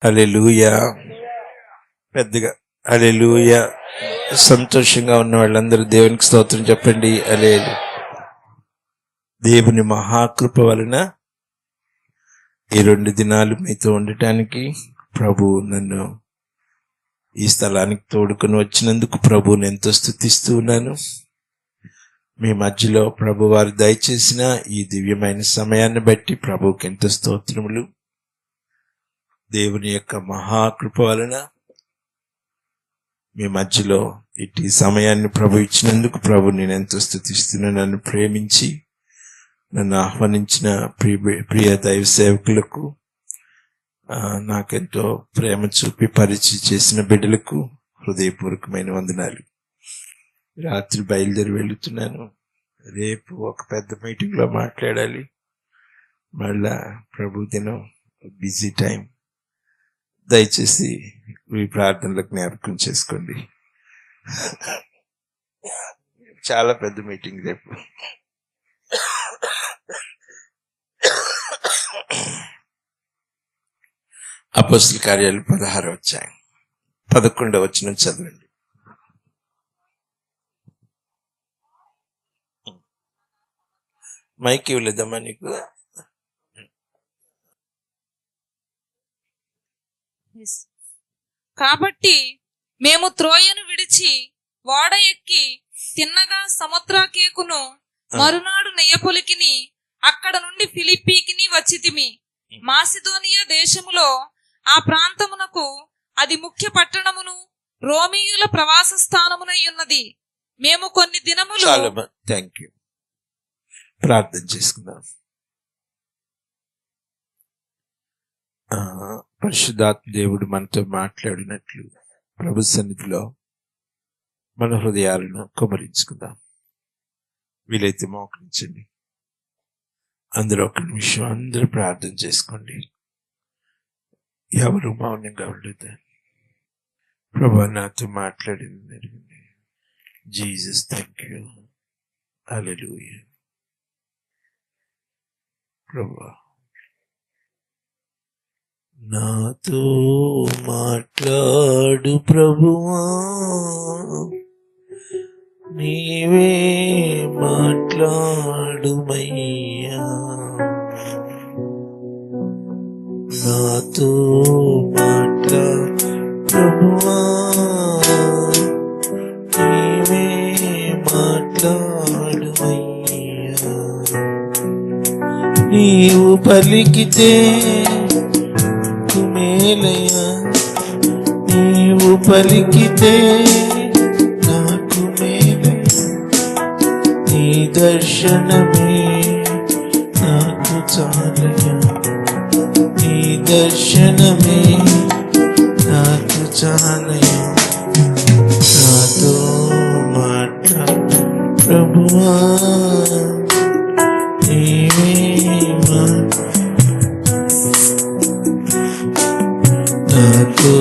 హల్లెలూయా. పెద్దగా హల్లెలూయా. సంతోషంగా ఉన్న వాళ్ళందరూ దేవునికి స్తోత్రం చెప్పండి. హల్లెలూయా. దేవుని మహాకృప వలన ఈ 2 దినాలు మీతో ఉండటానికి ప్రభు నన్ను ఈ స్థలానికి తోడుకొని వచ్చినందుకు ప్రభువుని ఎంతో స్తుతిస్తూ ఉన్నాను. మీ మధ్యలో ప్రభు వారు దయచేసిన ఈ దివ్యమైన సమయాన్ని బట్టి ప్రభువుకి ఎంతో స్తోత్రములు. దేవుని యొక్క మహాకృప వలన మీ మధ్యలో ఇటు సమయాన్ని ప్రభు ఇచ్చినందుకు ప్రభు నేను ఎంతో స్తుతిస్తున్నాను. నన్ను ప్రేమించి నన్ను ఆహ్వానించిన ప్రియ దైవ సేవకులకు, నాకెంతో ప్రేమ చూపి పరిచయం చేసిన బిడ్డలకు హృదయపూర్వకమైన వందనాలు. రాత్రి బయలుదేరి వెళుతున్నాను. రేపు ఒక పెద్ద మీటింగ్లో మాట్లాడాలి. మళ్ళా ప్రభు దినం బిజీ టైం. దయచేసి ఈ ప్రార్థనలకు జ్ఞాపకం చేసుకోండి. చాలా పెద్ద మీటింగ్ రేపు. అపోస్తల కార్యాలు 16వ అధ్యాయం 11వ వచనం చదవండి. మైక్ ఇవ్వలేదమ్మా నీకు? కాబట్టి మేము త్రోయను విడిచి ఓడ ఎక్కి తిన్నగా సముద్రకేకును మరునాడు నెయ్యపొలికిని అక్కడ నుండి ఫిలిప్పీకిని వచ్చితిమి. మాసిదోనియా దేశములో ఆ ప్రాంతమునకు అది ముఖ్య పట్టణమును రోమీయుల ప్రవాస స్థానమునై ఉన్నది. మేము కొన్ని దినములు ప్రార్థన చేసుకుందాం. పరిశుద్ధాత్మ దేవుడు మనతో మాట్లాడినట్లు ప్రభు సన్నిధిలో మన హృదయాలను కుమరించుకుందాం. వీలైతే మోకరించండి. అందరూ ఒక నిమిషం అందరూ ప్రార్థన చేసుకోండి. ఎవరు మౌనంగా ఉండదు. ప్రభు నాతో మాట్లాడింది. Jesus thank you. హల్లెలూయా. ప్రభు నాతో మాట్లాడు ప్రభువా, నీవే మాట్లాడుమయ్యా. నాతో మాట్లాడు ప్రభువా, నీవే మాట్లాడుమయ్యా. నీవు పలికితే మేలయ్యా, నీవు పలికితే నాకు మేలయ్యా. నీ దర్శనమే నాకు చాలయ్యా, నీ దర్శనమే నాకు చాలయ్యా. నాతో మాట్లాడు ప్రభువా, నీవే నాతో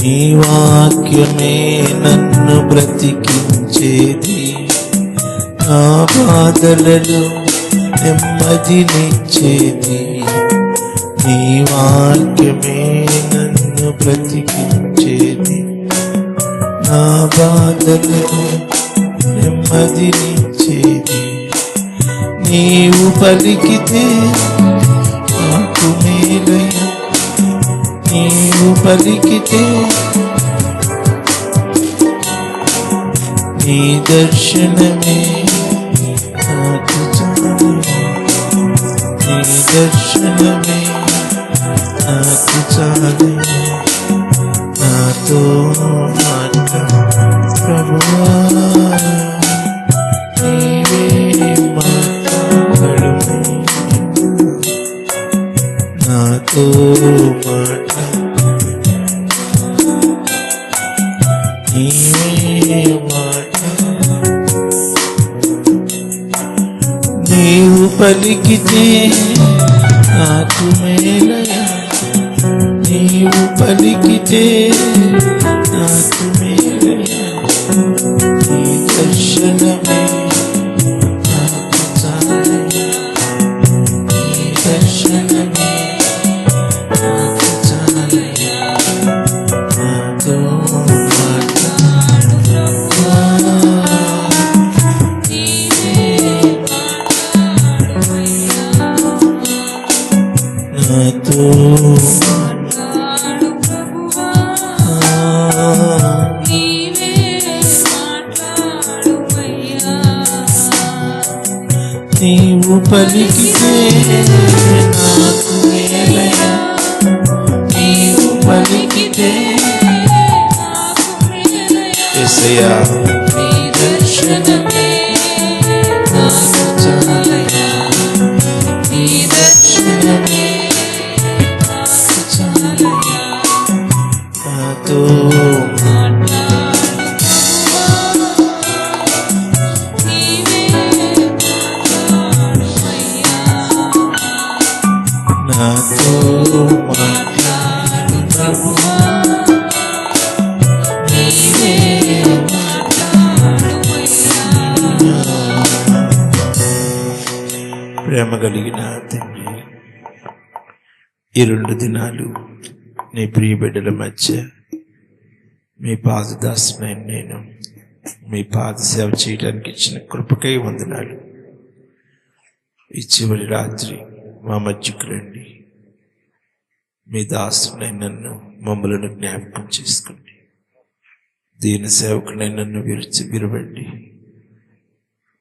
నీ వాక్యమే నన్ను బ్రతికించేది, నా బాధలలో నెమ్మదినిచ్చేది. నీ వాక్యమే నన్ను బ్రతికించేది, నా బాధలను నెమ్మదినిచ్చేది. నీవు పలికితే నాకు మేలయ్యా, నీవు పలికితే నీ దర్శనమే నాకు చాలయ్యా, నీ దర్శనమే నాకు చాలయ్యా. నాతో ప్రభువా, నీవే మాట్లాడు, నాతో నీవే మాట్లాడు. నీవు పలికితే నాకు మేలయ్యా, నీవు పలికితే నాకు మేలయ్యా. దర్శనమే నాకు చాలయ్యా, నీ దర్శనమే నాకు చాలయ్యా, నాతో మాట్లాడు ప్రభువా, నాతో నీవు పలికితే నాకు మేలయ్యా, నీవు పలికితే యేసయ్యా, నీ దర్శనమే నాకు చాలయ్యా, నీ దర్శనమే నాకు చాలయ్యా, నాతో నాతో మాట్లాడు ప్రభువా, నీవే ప్రేమ కలిగిన తండ్రి, ఈ 2 దినాలు నీ ప్రియ బిడ్డల మధ్య మీ పాదదాసునైన నేను మీ పాద సేవ చేయడానికి ఇచ్చిన కృపకై వందనాలు. ఈ చివరి రాత్రి మా మధ్యకు రండి, మీ దాసునై నన్ను మమ్మలను జ్ఞాపకం చేసుకోండి. దీన సేవకునై నన్ను విరవండి.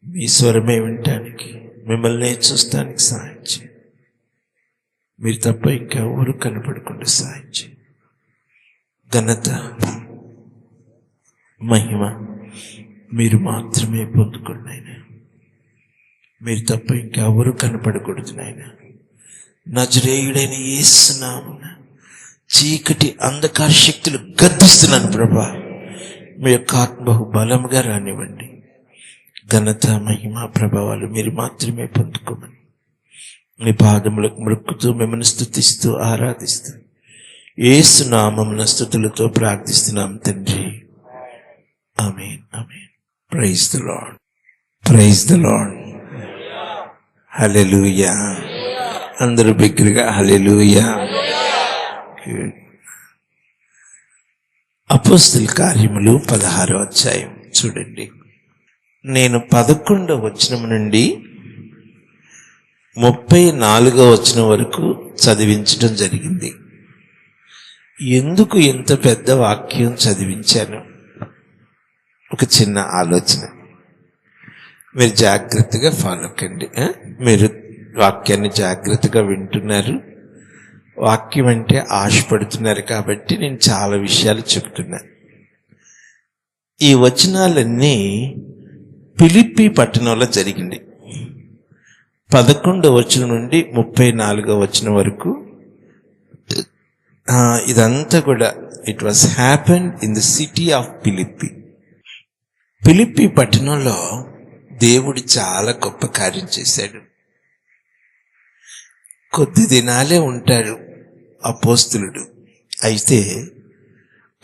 మీ స్వరమే వినటానికి, మిమ్మల్ని చూస్తానికి సాయం చేయండి. మీరు తప్ప ఇంకెవరు కనపడకుండా సాయం చేయండి. ఘనత మహిమ మీరు మాత్రమే పొందుకోండి నాయనా. మీరు తప్ప ఇంకెవరు కనపడకూడదు నాయనా. నజరేయుడైన యేసు నామమున చీకటి అంధకార శక్తులు గద్దిస్తున్నాను ప్రభా. మీ యొక్క ఆత్మ బహు బలముగా రానివ్వండి. ఘనత మహిమ ప్రభావాలు మీరు మాత్రమే పొందుకోమని మీ పాదములకు మొక్కుతూ మిమ్మల్ని స్తుతిస్తూ ఆరాధిస్తూ యేసు నామమున స్తుతులతో ప్రార్థిస్తున్నాం తండ్రి. Amen, amen. Praise the Lord, praise the Lord. Hallelujah. అందరూ బిగ్గరగా హల్లెలూయా. అపోస్తలుల కార్యములు 16వ అధ్యాయం చూడండి. నేను 11వ వచనం నుండి 34వ వచనం వరకు చదివించడం జరిగింది. ఎందుకు ఇంత పెద్ద వాక్యం చదివించాను? ఒక చిన్న ఆలోచన, మీరు జాగ్రత్తగా ఫాలో కండి. మీరు వాక్యాన్ని జాగ్రత్తగా వింటున్నారు, వాక్యం అంటే ఆశపడుతున్నారు కాబట్టి నేను చాలా విషయాలు చెప్తున్నా. ఈ వచనాలన్నీ ఫిలిప్పీ పట్టణంలో జరిగింది. 11వ వచనం నుండి 34వ వచనం వరకు ఇదంతా కూడా it was happened in the city of Philippi. Philippi పట్టణంలో దేవుడు చాలా గొప్ప కార్యం చేశాడు. కొద్ది దినాలే ఉంటాడు అపోస్తలుడు. అయితే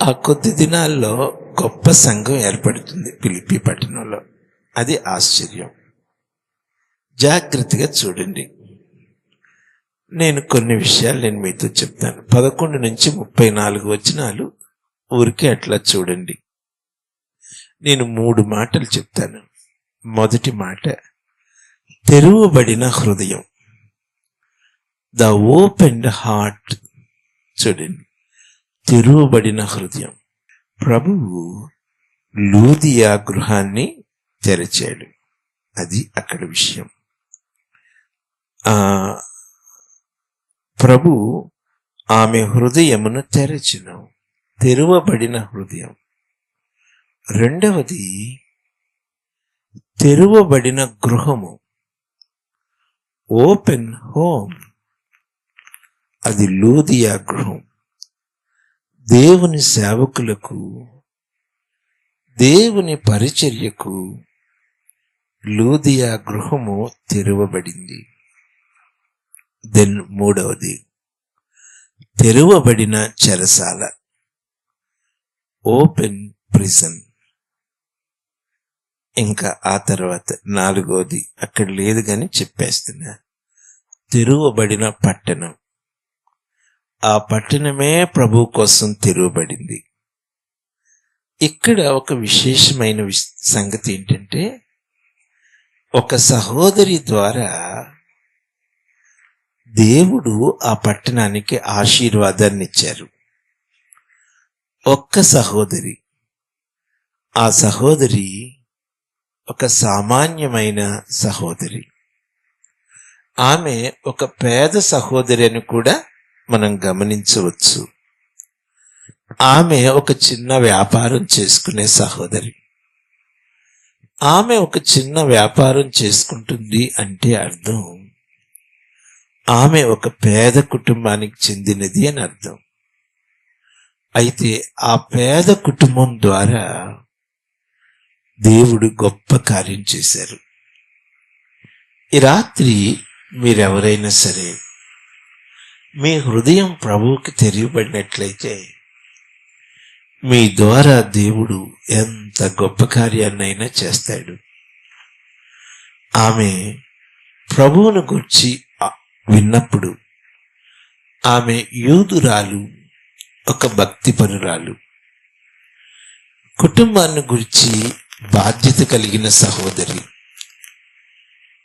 ఆ కొద్ది దినాల్లో గొప్ప సంఘం ఏర్పడుతుంది ఫిలిప్పీ పట్టణంలో. అది ఆశ్చర్యం. జాగ్రత్తగా చూడండి. నేను కొన్ని విషయాలు నేను మీతో చెప్తాను. 11 నుంచి 34 వచనాలు ఊరికే అట్లా చూడండి. నేను 3 మాటలు చెప్తాను. మొదటి మాట, తెరువబడిన హృదయం, ద ఓపెన్డ్ హార్ట్. చూడండి, తెరువబడిన హృదయం. ప్రభువు లూదియా గృహాన్ని తెరిచాడు. అది అక్కడ విషయం. ప్రభు ఆమె హృదయమును తెరచును. తెరువబడిన హృదయం. రెండవది, తెరువబడిన గృహము, ఓపెన్ హోమ్. అది లూదియా గృహం. దేవుని సేవకులకు, దేవుని పరిచర్యకు లూదియా గృహము తెరువబడింది. దెన్ మూడవది, తెరువబడిన చెరసాల, ఓపెన్ ప్రిజన్. ఇంకా ఆ తర్వాత 4వది అక్కడ లేదు కానీ చెప్పేస్తున్నా. తెరువబడిన పట్టణం. ఆ పట్టణమే ప్రభు కోసం తెరువబడింది. ఇక్కడ ఒక విశేషమైన సంగతి ఏంటంటే, ఒక సహోదరి ద్వారా దేవుడు ఆ పట్టణానికి ఆశీర్వాదాన్ని ఇచ్చారు. ఒక్క సహోదరి. ఆ సహోదరి ఒక సామాన్యమైన సహోదరి. ఆమె ఒక పేద సహోదరి అని కూడా మనం గమనించవచ్చు. ఆమె ఒక చిన్న వ్యాపారం చేసుకునే సహోదరి. ఆమె ఒక చిన్న వ్యాపారం చేసుకుంటుంది అంటే అర్థం ఆమె ఒక పేద కుటుంబానికి చెందినది అని అర్థం. అయితే ఆ పేద కుటుంబం ద్వారా దేవుడు గొప్ప కార్యం చేశారు. ఈ రాత్రి మీరెవరైనా సరే మీ హృదయం ప్రభువుకి తెరవబడినట్లయితే మీ ద్వారా దేవుడు ఎంత గొప్ప కార్యాన్నైనా చేస్తాడు. ఆమె ప్రభువును గురించి విన్నప్పుడు, ఆమె యూదురాలు, ఒక భక్తిపరురాలు, కుటుంబాన్ని గురించి బాధ్యత కలిగిన సహోదరి.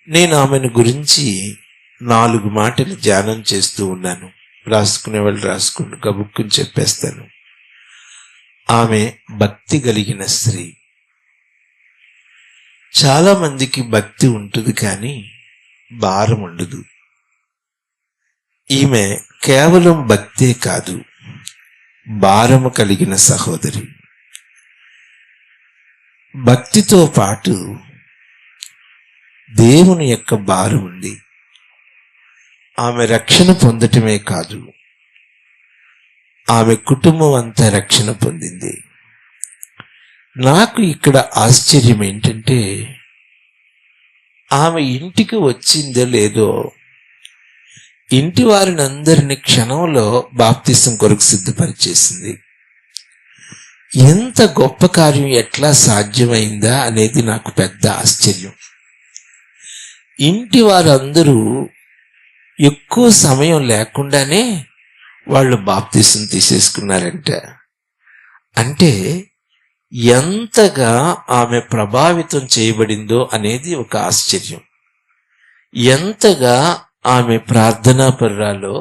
నేను ఆమెను గురించి 4 మాటలు ధ్యానం చేస్తూ ఉన్నాను. రాసుకునే వాళ్ళు రాసుకుని గబుక్కుని చెప్పేస్తాను. ఆమె భక్తి కలిగిన స్త్రీ. చాలా మందికి భక్తి ఉంటుంది కానీ భారం ఉండదు. ఈమె కేవలం భక్తే కాదు, భారము కలిగిన సహోదరి. భక్తితో పాటు దేవుని యొక్క భారం ఉంది. ఆమె రక్షణ పొందటమే కాదు, ఆమె కుటుంబం అంతా రక్షణ పొందింది. నాకు ఇక్కడ ఆశ్చర్యం ఏంటంటే, ఆమె ఇంటికి వచ్చిందో లేదో ఇంటి వారిని అందరిని క్షణంలో బాప్తిసం కొరకు సిద్ధపరిచేసింది. ఎంత గొప్ప కార్యం ఎట్లా సాధ్యమైందా అనేది నాకు పెద్ద ఆశ్చర్యం. ఇంటి వారందరూ ఎక్కువ సమయం లేకుండానే వాళ్ళు బాప్తిసం తీసేసుకున్నారంట. అంటే ఎంతగా ఆమె ప్రభావితం చేయబడిందో అనేది ఒక ఆశ్చర్యం. ఎంతగా ఆమె ప్రార్థనాపరురాలో,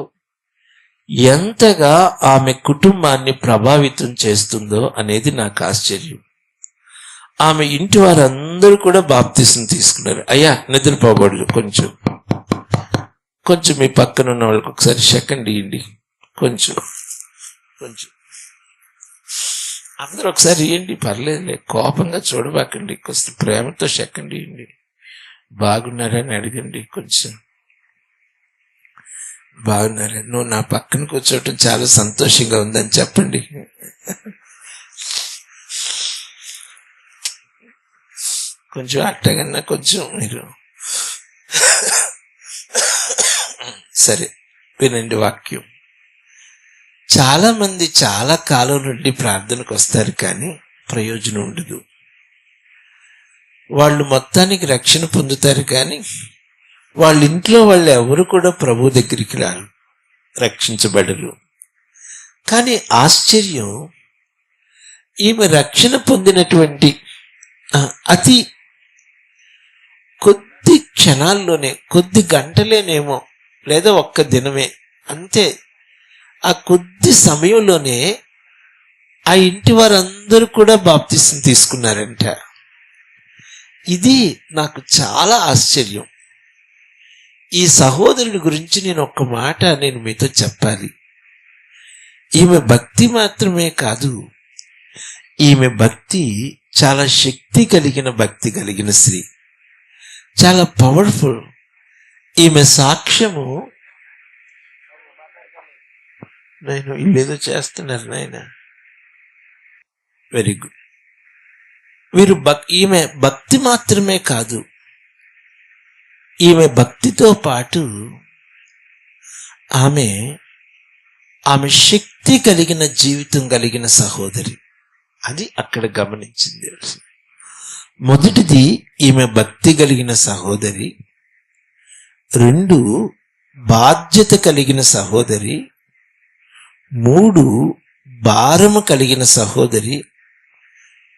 ఎంతగా ఆమె కుటుంబాన్ని ప్రభావితం చేస్తుందో అనేది నాకు ఆశ్చర్యం. ఆమె ఇంటి వారందరూ కూడా బాప్తిసం తీసుకున్నారు. అయ్యా నిద్రపోకూడదు, కొంచెం మీ పక్కన ఉన్న వాళ్ళకి ఒకసారి సెకండ్ ఇవ్వండి. కొంచెం అందరూ ఒకసారి ఇవ్వండి, పర్లేదులే, కోపంగా చూడబాకండి, కొంచెం ప్రేమతో సెకండ్ ఇవ్వండి. బాగున్నారని అడగండి. కొంచెం బాగున్నారా, నువ్వు నా పక్కన కూర్చోవటం చాలా సంతోషంగా ఉందని చెప్పండి. కొంచెం అట్టగన్నా కొంచెం మీరు సరే వినండి వాక్యం. చాలా మంది చాలా కాలం నుండి ప్రార్థనకు వస్తారు కానీ ప్రయోజనం ఉండదు. వాళ్ళు మొత్తానికి రక్షణ పొందుతారు కానీ వాళ్ళ ఇంట్లో వాళ్ళు ఎవరు కూడా ప్రభు దగ్గరికి రారు, రక్షించబడరు. కానీ ఆశ్చర్యం, ఈమె రక్షణ పొందినటువంటి అతి కొద్ది క్షణాల్లోనే, కొద్ది గంటలేనేమో లేదా ఒక్క దినమే అంతే, ఆ కొద్ది సమయంలోనే ఆ ఇంటి వారందరూ కూడా బాప్తిసం తీసుకున్నారంట. ఇది నాకు చాలా ఆశ్చర్యం. ఈ సహోదరుని గురించి నేను ఒక్క మాట నేను మీతో చెప్పాలి. ఈమె భక్తి మాత్రమే కాదు, ఈమె భక్తి చాలా శక్తి కలిగిన భక్తి కలిగిన స్త్రీ, చాలా పవర్ఫుల్. ఈమె సాక్ష్యము, నేను ఇల్లేదో చేస్తున్నారు నాయన, వెరీ గుడ్. వీరు ఈమె భక్తి మాత్రమే కాదు, ఈమె భక్తితో పాటు ఆమె శక్తి కలిగిన జీవితం కలిగిన సహోదరి. అది అక్కడ గమనించింది. మొదటిది, ఈమె భక్తి కలిగిన సహోదరి. 2, బాధ్యత కలిగిన సహోదరి. 3, భారము కలిగిన సహోదరి.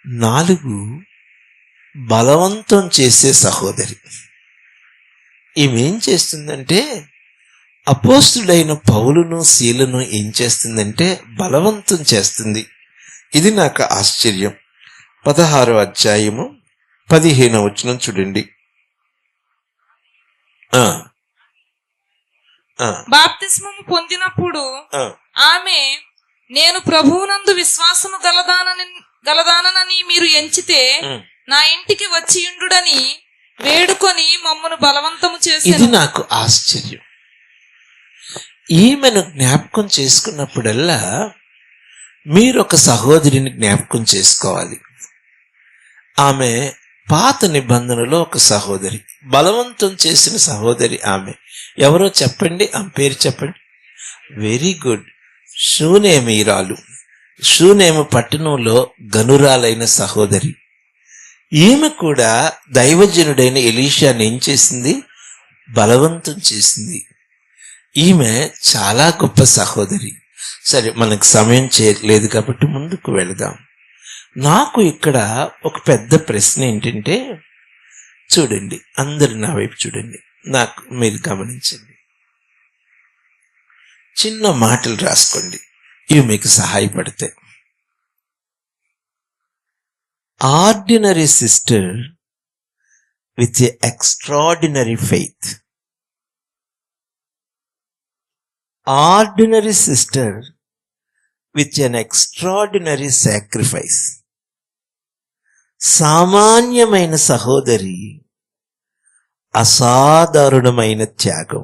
4, బలవంతం చేసే సహోదరి. ఈమె ఏం చేస్తుందంటే, అపోస్తుడైన పౌలును శీలను ఏం చేస్తుందంటే బలవంతం చేస్తుంది. ఇది నాకు ఆశ్చర్యం. 16వ అధ్యాయము 15వ వచనం చూడండి. బాప్తిస్మము పొందినప్పుడు ఆమె, నేను ప్రభువునందు విశ్వాసము గలదానని మీరు ఎంచితే నా ఇంటికి వచ్చి ఉండుడని వేడుకొని మమ్మను బలవంతము చేసి. ఇది నాకు ఆశ్చర్యం. ఈమెను జ్ఞాపకం చేసుకున్నప్పుడల్లా మీరు ఒక సహోదరిని జ్ఞాపకం చేసుకోవాలి. ఆమె పాత నిబంధనలో ఒక సహోదరి, బలవంతం చేసిన సహోదరి. ఆమె ఎవరో చెప్పండి, ఆమె పేరు చెప్పండి. Very good, షూనేమీరాలు. షూనేము పట్టణంలో గనురాలైన సహోదరి. ఈమె కూడా దైవజనుడైన ఎలీషాని ఏం చేసింది? బలవంతం చేసింది. ఈమె చాలా గొప్ప సహోదరి. సరే, మనకు సమయం చేయలేదు కాబట్టి ముందుకు వెళదాం. నాకు ఇక్కడ ఒక పెద్ద ప్రశ్న ఏంటంటే, చూడండి, అందరు నా వైపు చూడండి, నాకు మీరు గమనించండి. చిన్న మాటలు రాసుకోండి, ఇవి మీకు సహాయపడతాయి. Ordinary sister with a extraordinary faith. Ordinary sister with an extraordinary sacrifice. సామాన్యమైన సహోదరి, అసాధారణమైన త్యాగం.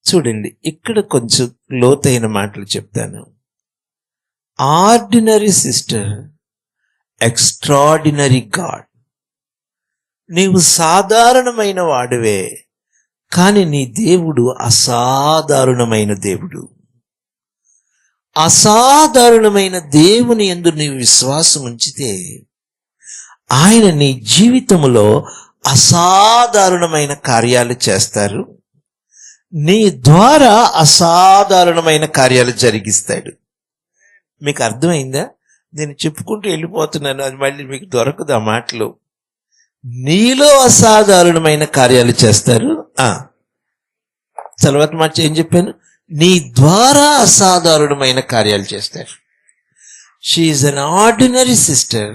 చూడండి, ఇక్కడ కొంచెం లోతైన మాటలు చెప్తాను. Ordinary sister, extraordinary God. నీవు సాధారణమైన వాడివే, కానీ నీ దేవుడు అసాధారణమైన దేవుడు. అసాధారణమైన దేవుని యందు నీవు విశ్వాసం ఉంచితే ఆయన నీ జీవితంలో అసాధారణమైన కార్యాలు చేస్తారు. నీ ద్వారా అసాధారణమైన కార్యాలు జరిగిస్తాడు. మీకు అర్థమైందా? నేను చెప్పుకుంటూ వెళ్ళిపోతున్నాను, అది మళ్ళీ మీకు దొరకదు ఆ మాటలు. నీలో అసాధారణమైన కార్యాలు చేస్తారు. తర్వాత మాట ఏం చెప్పాను? నీ ద్వారా అసాధారణమైన కార్యాలు చేస్తారు. She is an ordinary sister.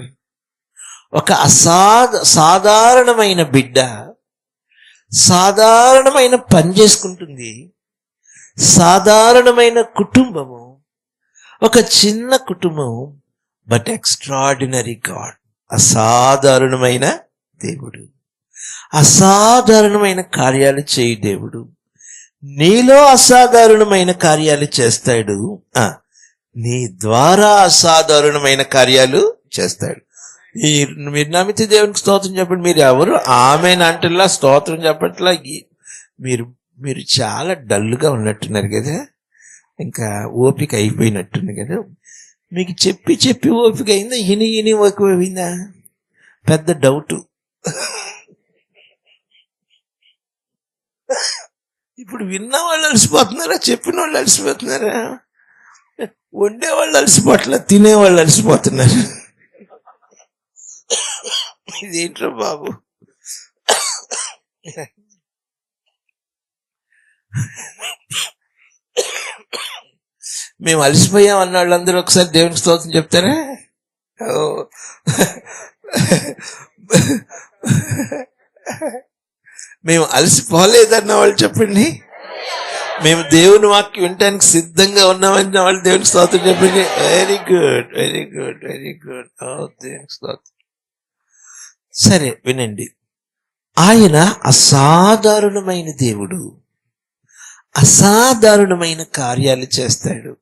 ఒక సాధారణమైన బిడ్డ, సాధారణమైన పని చేసుకుంటుంది. సాధారణమైన కుటుంబము, ఒక చిన్న కుటుంబం, బట్ ఎక్స్ట్రాడినరీ గాడ్. అసాధారణమైన దేవుడు, అసాధారణమైన కార్యాలు చేయి దేవుడు. నీలో అసాధారణమైన కార్యాలు చేస్తాడు, నీ ద్వారా అసాధారణమైన కార్యాలు చేస్తాడు. మీరు నమ్మితే దేవునికి స్తోత్రం చెప్పండి. మీరు ఎవరు ఆమెను అంటలా స్తోత్రం చెప్పట్లా. మీరు చాలా డల్గా ఉన్నట్టున్నారు కదా, ఇంకా ఓపిక అయిపోయినట్టుంది కదా. మీకు చెప్పి చెప్పి ఓపిక అయిందా? ఇని ఓపిక అయిందా? పెద్ద డౌటు. ఇప్పుడు విన్న వాళ్ళు అలసిపోతున్నారా? చెప్పిన వాళ్ళు అలసిపోతున్నారా? వండేవాళ్ళు అలసిపోట్ల, తినేవాళ్ళు అలసిపోతున్నారు. ఇదేంట్రా బాబు? మేము అలసిపోయాం అన్న వాళ్ళందరూ ఒకసారి దేవునికి స్తోత్రం చెప్తారా? మేము అలసిపోలేదన్న వాళ్ళు చెప్పండి. మేము దేవుని వాక్యం వినటానికి సిద్ధంగా ఉన్నామన్న వాళ్ళు దేవునికి స్తోత్రం చెప్పండి. Very good, very good, very good. దేవునికి స్తోత్రం. సరే వినండి, ఆయన అసాధారణమైన దేవుడు, అసాధారణమైన కార్యాలు చేస్తాడు.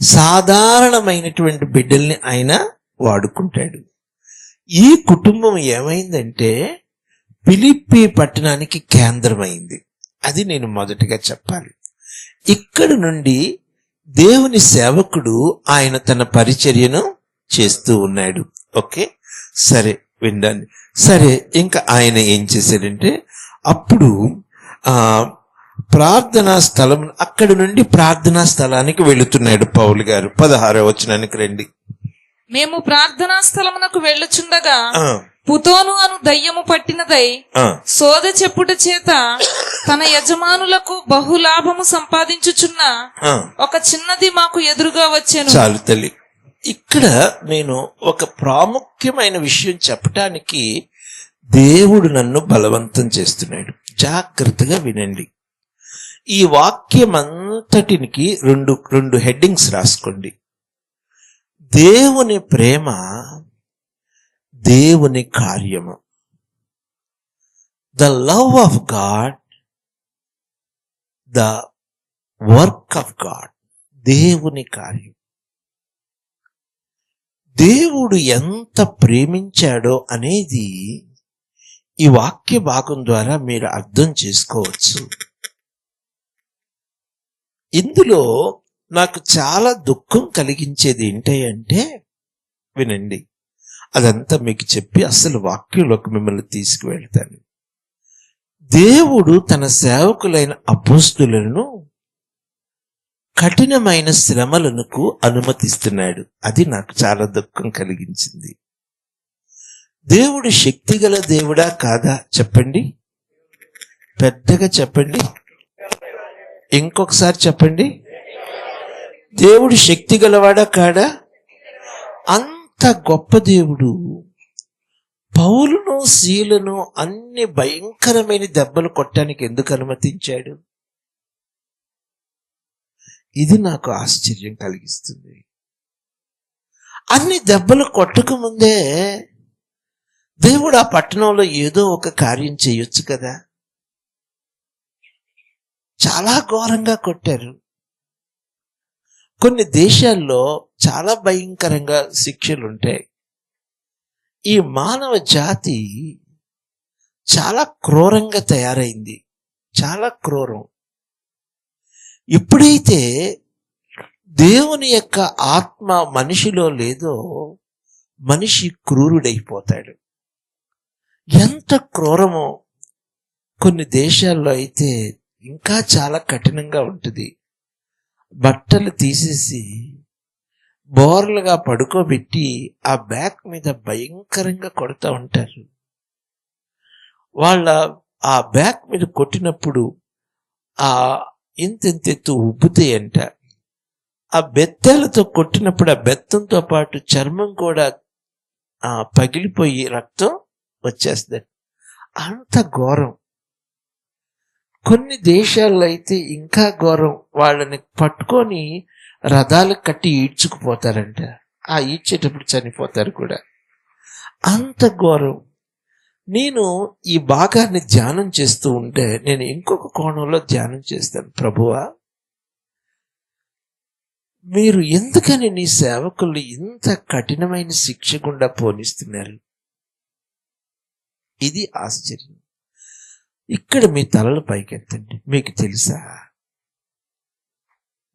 సాధారణమైనటువంటి బిడ్డల్ని ఆయన వాడుకుంటాడు. ఈ కుటుంబం ఏమైందంటే ఫిలిప్పీ పట్టణానికి కేంద్రమైంది. అది నేను మొదటిగా చెప్పాలి. ఇక్కడి నుండి దేవుని సేవకుడు ఆయన తన పరిచర్యను చేస్తూ ఉన్నాడు. ఓకే, సరే వినండి. సరే, ఇంకా ఆయన ఏం చేశాడంటే, అప్పుడు ప్రార్థనా స్థలం, అక్కడి నుండి ప్రార్థనా స్థలానికి వెళుతున్నాడు పౌలు గారు. 16వ వచనానికి రండి. మేము ప్రార్థనా స్థలమునకు వెళ్ళుచుండగా పుతోను అను దయ్యము పట్టినదై సోద చెప్పుట చేత తన యజమానులకు బహులాభము సంపాదించుచున్న ఒక చిన్నది మాకు ఎదురుగా వచ్చెను. చాలు తల్లి, ఇక్కడ నేను ఒక ప్రాముఖ్యమైన విషయం చెప్పటానికి దేవుడు నన్ను బలవంతం చేస్తున్నాడు. జాగ్రత్తగా వినండి. ఈ వాక్యం అంతటికి రెండు హెడ్డింగ్స్ రాసుకోండి. దేవుని ప్రేమ, దేవుని కార్యము. The love of God, the work of God. దేవుని కార్యం. దేవుడు ఎంత ప్రేమించాడో అనేది ఈ వాక్య భాగం ద్వారా మీరు అర్థం చేసుకోవచ్చు. ఇందులో నాకు చాలా దుఃఖం కలిగించేది ఏంటంటే, వినండి, అదంతా మీకు చెప్పి అసలు వాక్యంలోకి మిమ్మల్ని తీసుకువెళ్తాను. దేవుడు తన సేవకులైన అపోస్తులను కఠినమైన శ్రమలకు అనుమతిస్తున్నాడు. అది నాకు చాలా దుఃఖం కలిగించింది. దేవుడు శక్తిగల దేవుడా కాదా చెప్పండి, పెద్దగా చెప్పండి, ఇంకొకసారి చెప్పండి. దేవుడు శక్తి గలవాడా కాడా? అంత గొప్ప దేవుడు పౌలును శీలను అన్ని భయంకరమైన దెబ్బలు కొట్టడానికి ఎందుకు అనుమతించాడు? ఇది నాకు ఆశ్చర్యం కలిగిస్తుంది. అన్ని దెబ్బలు కొట్టకముందే దేవుడు ఆ పట్టణంలో ఏదో ఒక కార్యం చేయొచ్చు కదా. చాలా ఘోరంగా కొట్టారు. కొన్ని దేశాల్లో చాలా భయంకరంగా శిక్షలు ఉంటాయి. ఈ మానవ జాతి చాలా క్రూరంగా తయారైంది, చాలా క్రూరం. ఎప్పుడైతే దేవుని యొక్క ఆత్మ మనిషిలో లేదో మనిషి క్రూరుడైపోతాడు. ఎంత క్రూరమో! కొన్ని దేశాల్లో అయితే ఇంకా చాలా కఠినంగా ఉంటుంది. బట్టలు తీసేసి బోర్లుగా పడుకోబెట్టి ఆ బ్యాక్ మీద భయంకరంగా కొడుతూ ఉంటారు. వాళ్ళ ఆ బ్యాక్ మీద కొట్టినప్పుడు ఆ ఇంతెంతెత్తు ఉబ్బుతాయంట. ఆ బెత్తాలతో కొట్టినప్పుడు ఆ బెత్తంతో పాటు చర్మం కూడా పగిలిపోయి రక్తం వచ్చేస్తుంది. అంత ఘోరం. కొన్ని దేశాల్లో అయితే ఇంకా ఘోరం. వాళ్ళని పట్టుకొని రథాలకు కట్టి ఈడ్చుకుపోతారంట. ఆ ఈడ్చేటప్పుడు చనిపోతారు కూడా. అంత ఘోరం. నేను ఈ భాగాన్ని ధ్యానం చేస్తూ ఉంటే నేను ఇంకొక కోణంలో ధ్యానం చేస్తాను. ప్రభువా, మీరు ఎందుకని నీ సేవకులు ఇంత కఠినమైన శిక్ష గుండా పోనిస్తున్నారు? ఇది ఆశ్చర్యం. ఇక్కడ మీ తలలు పైకెత్తండి. మీకు తెలుసా,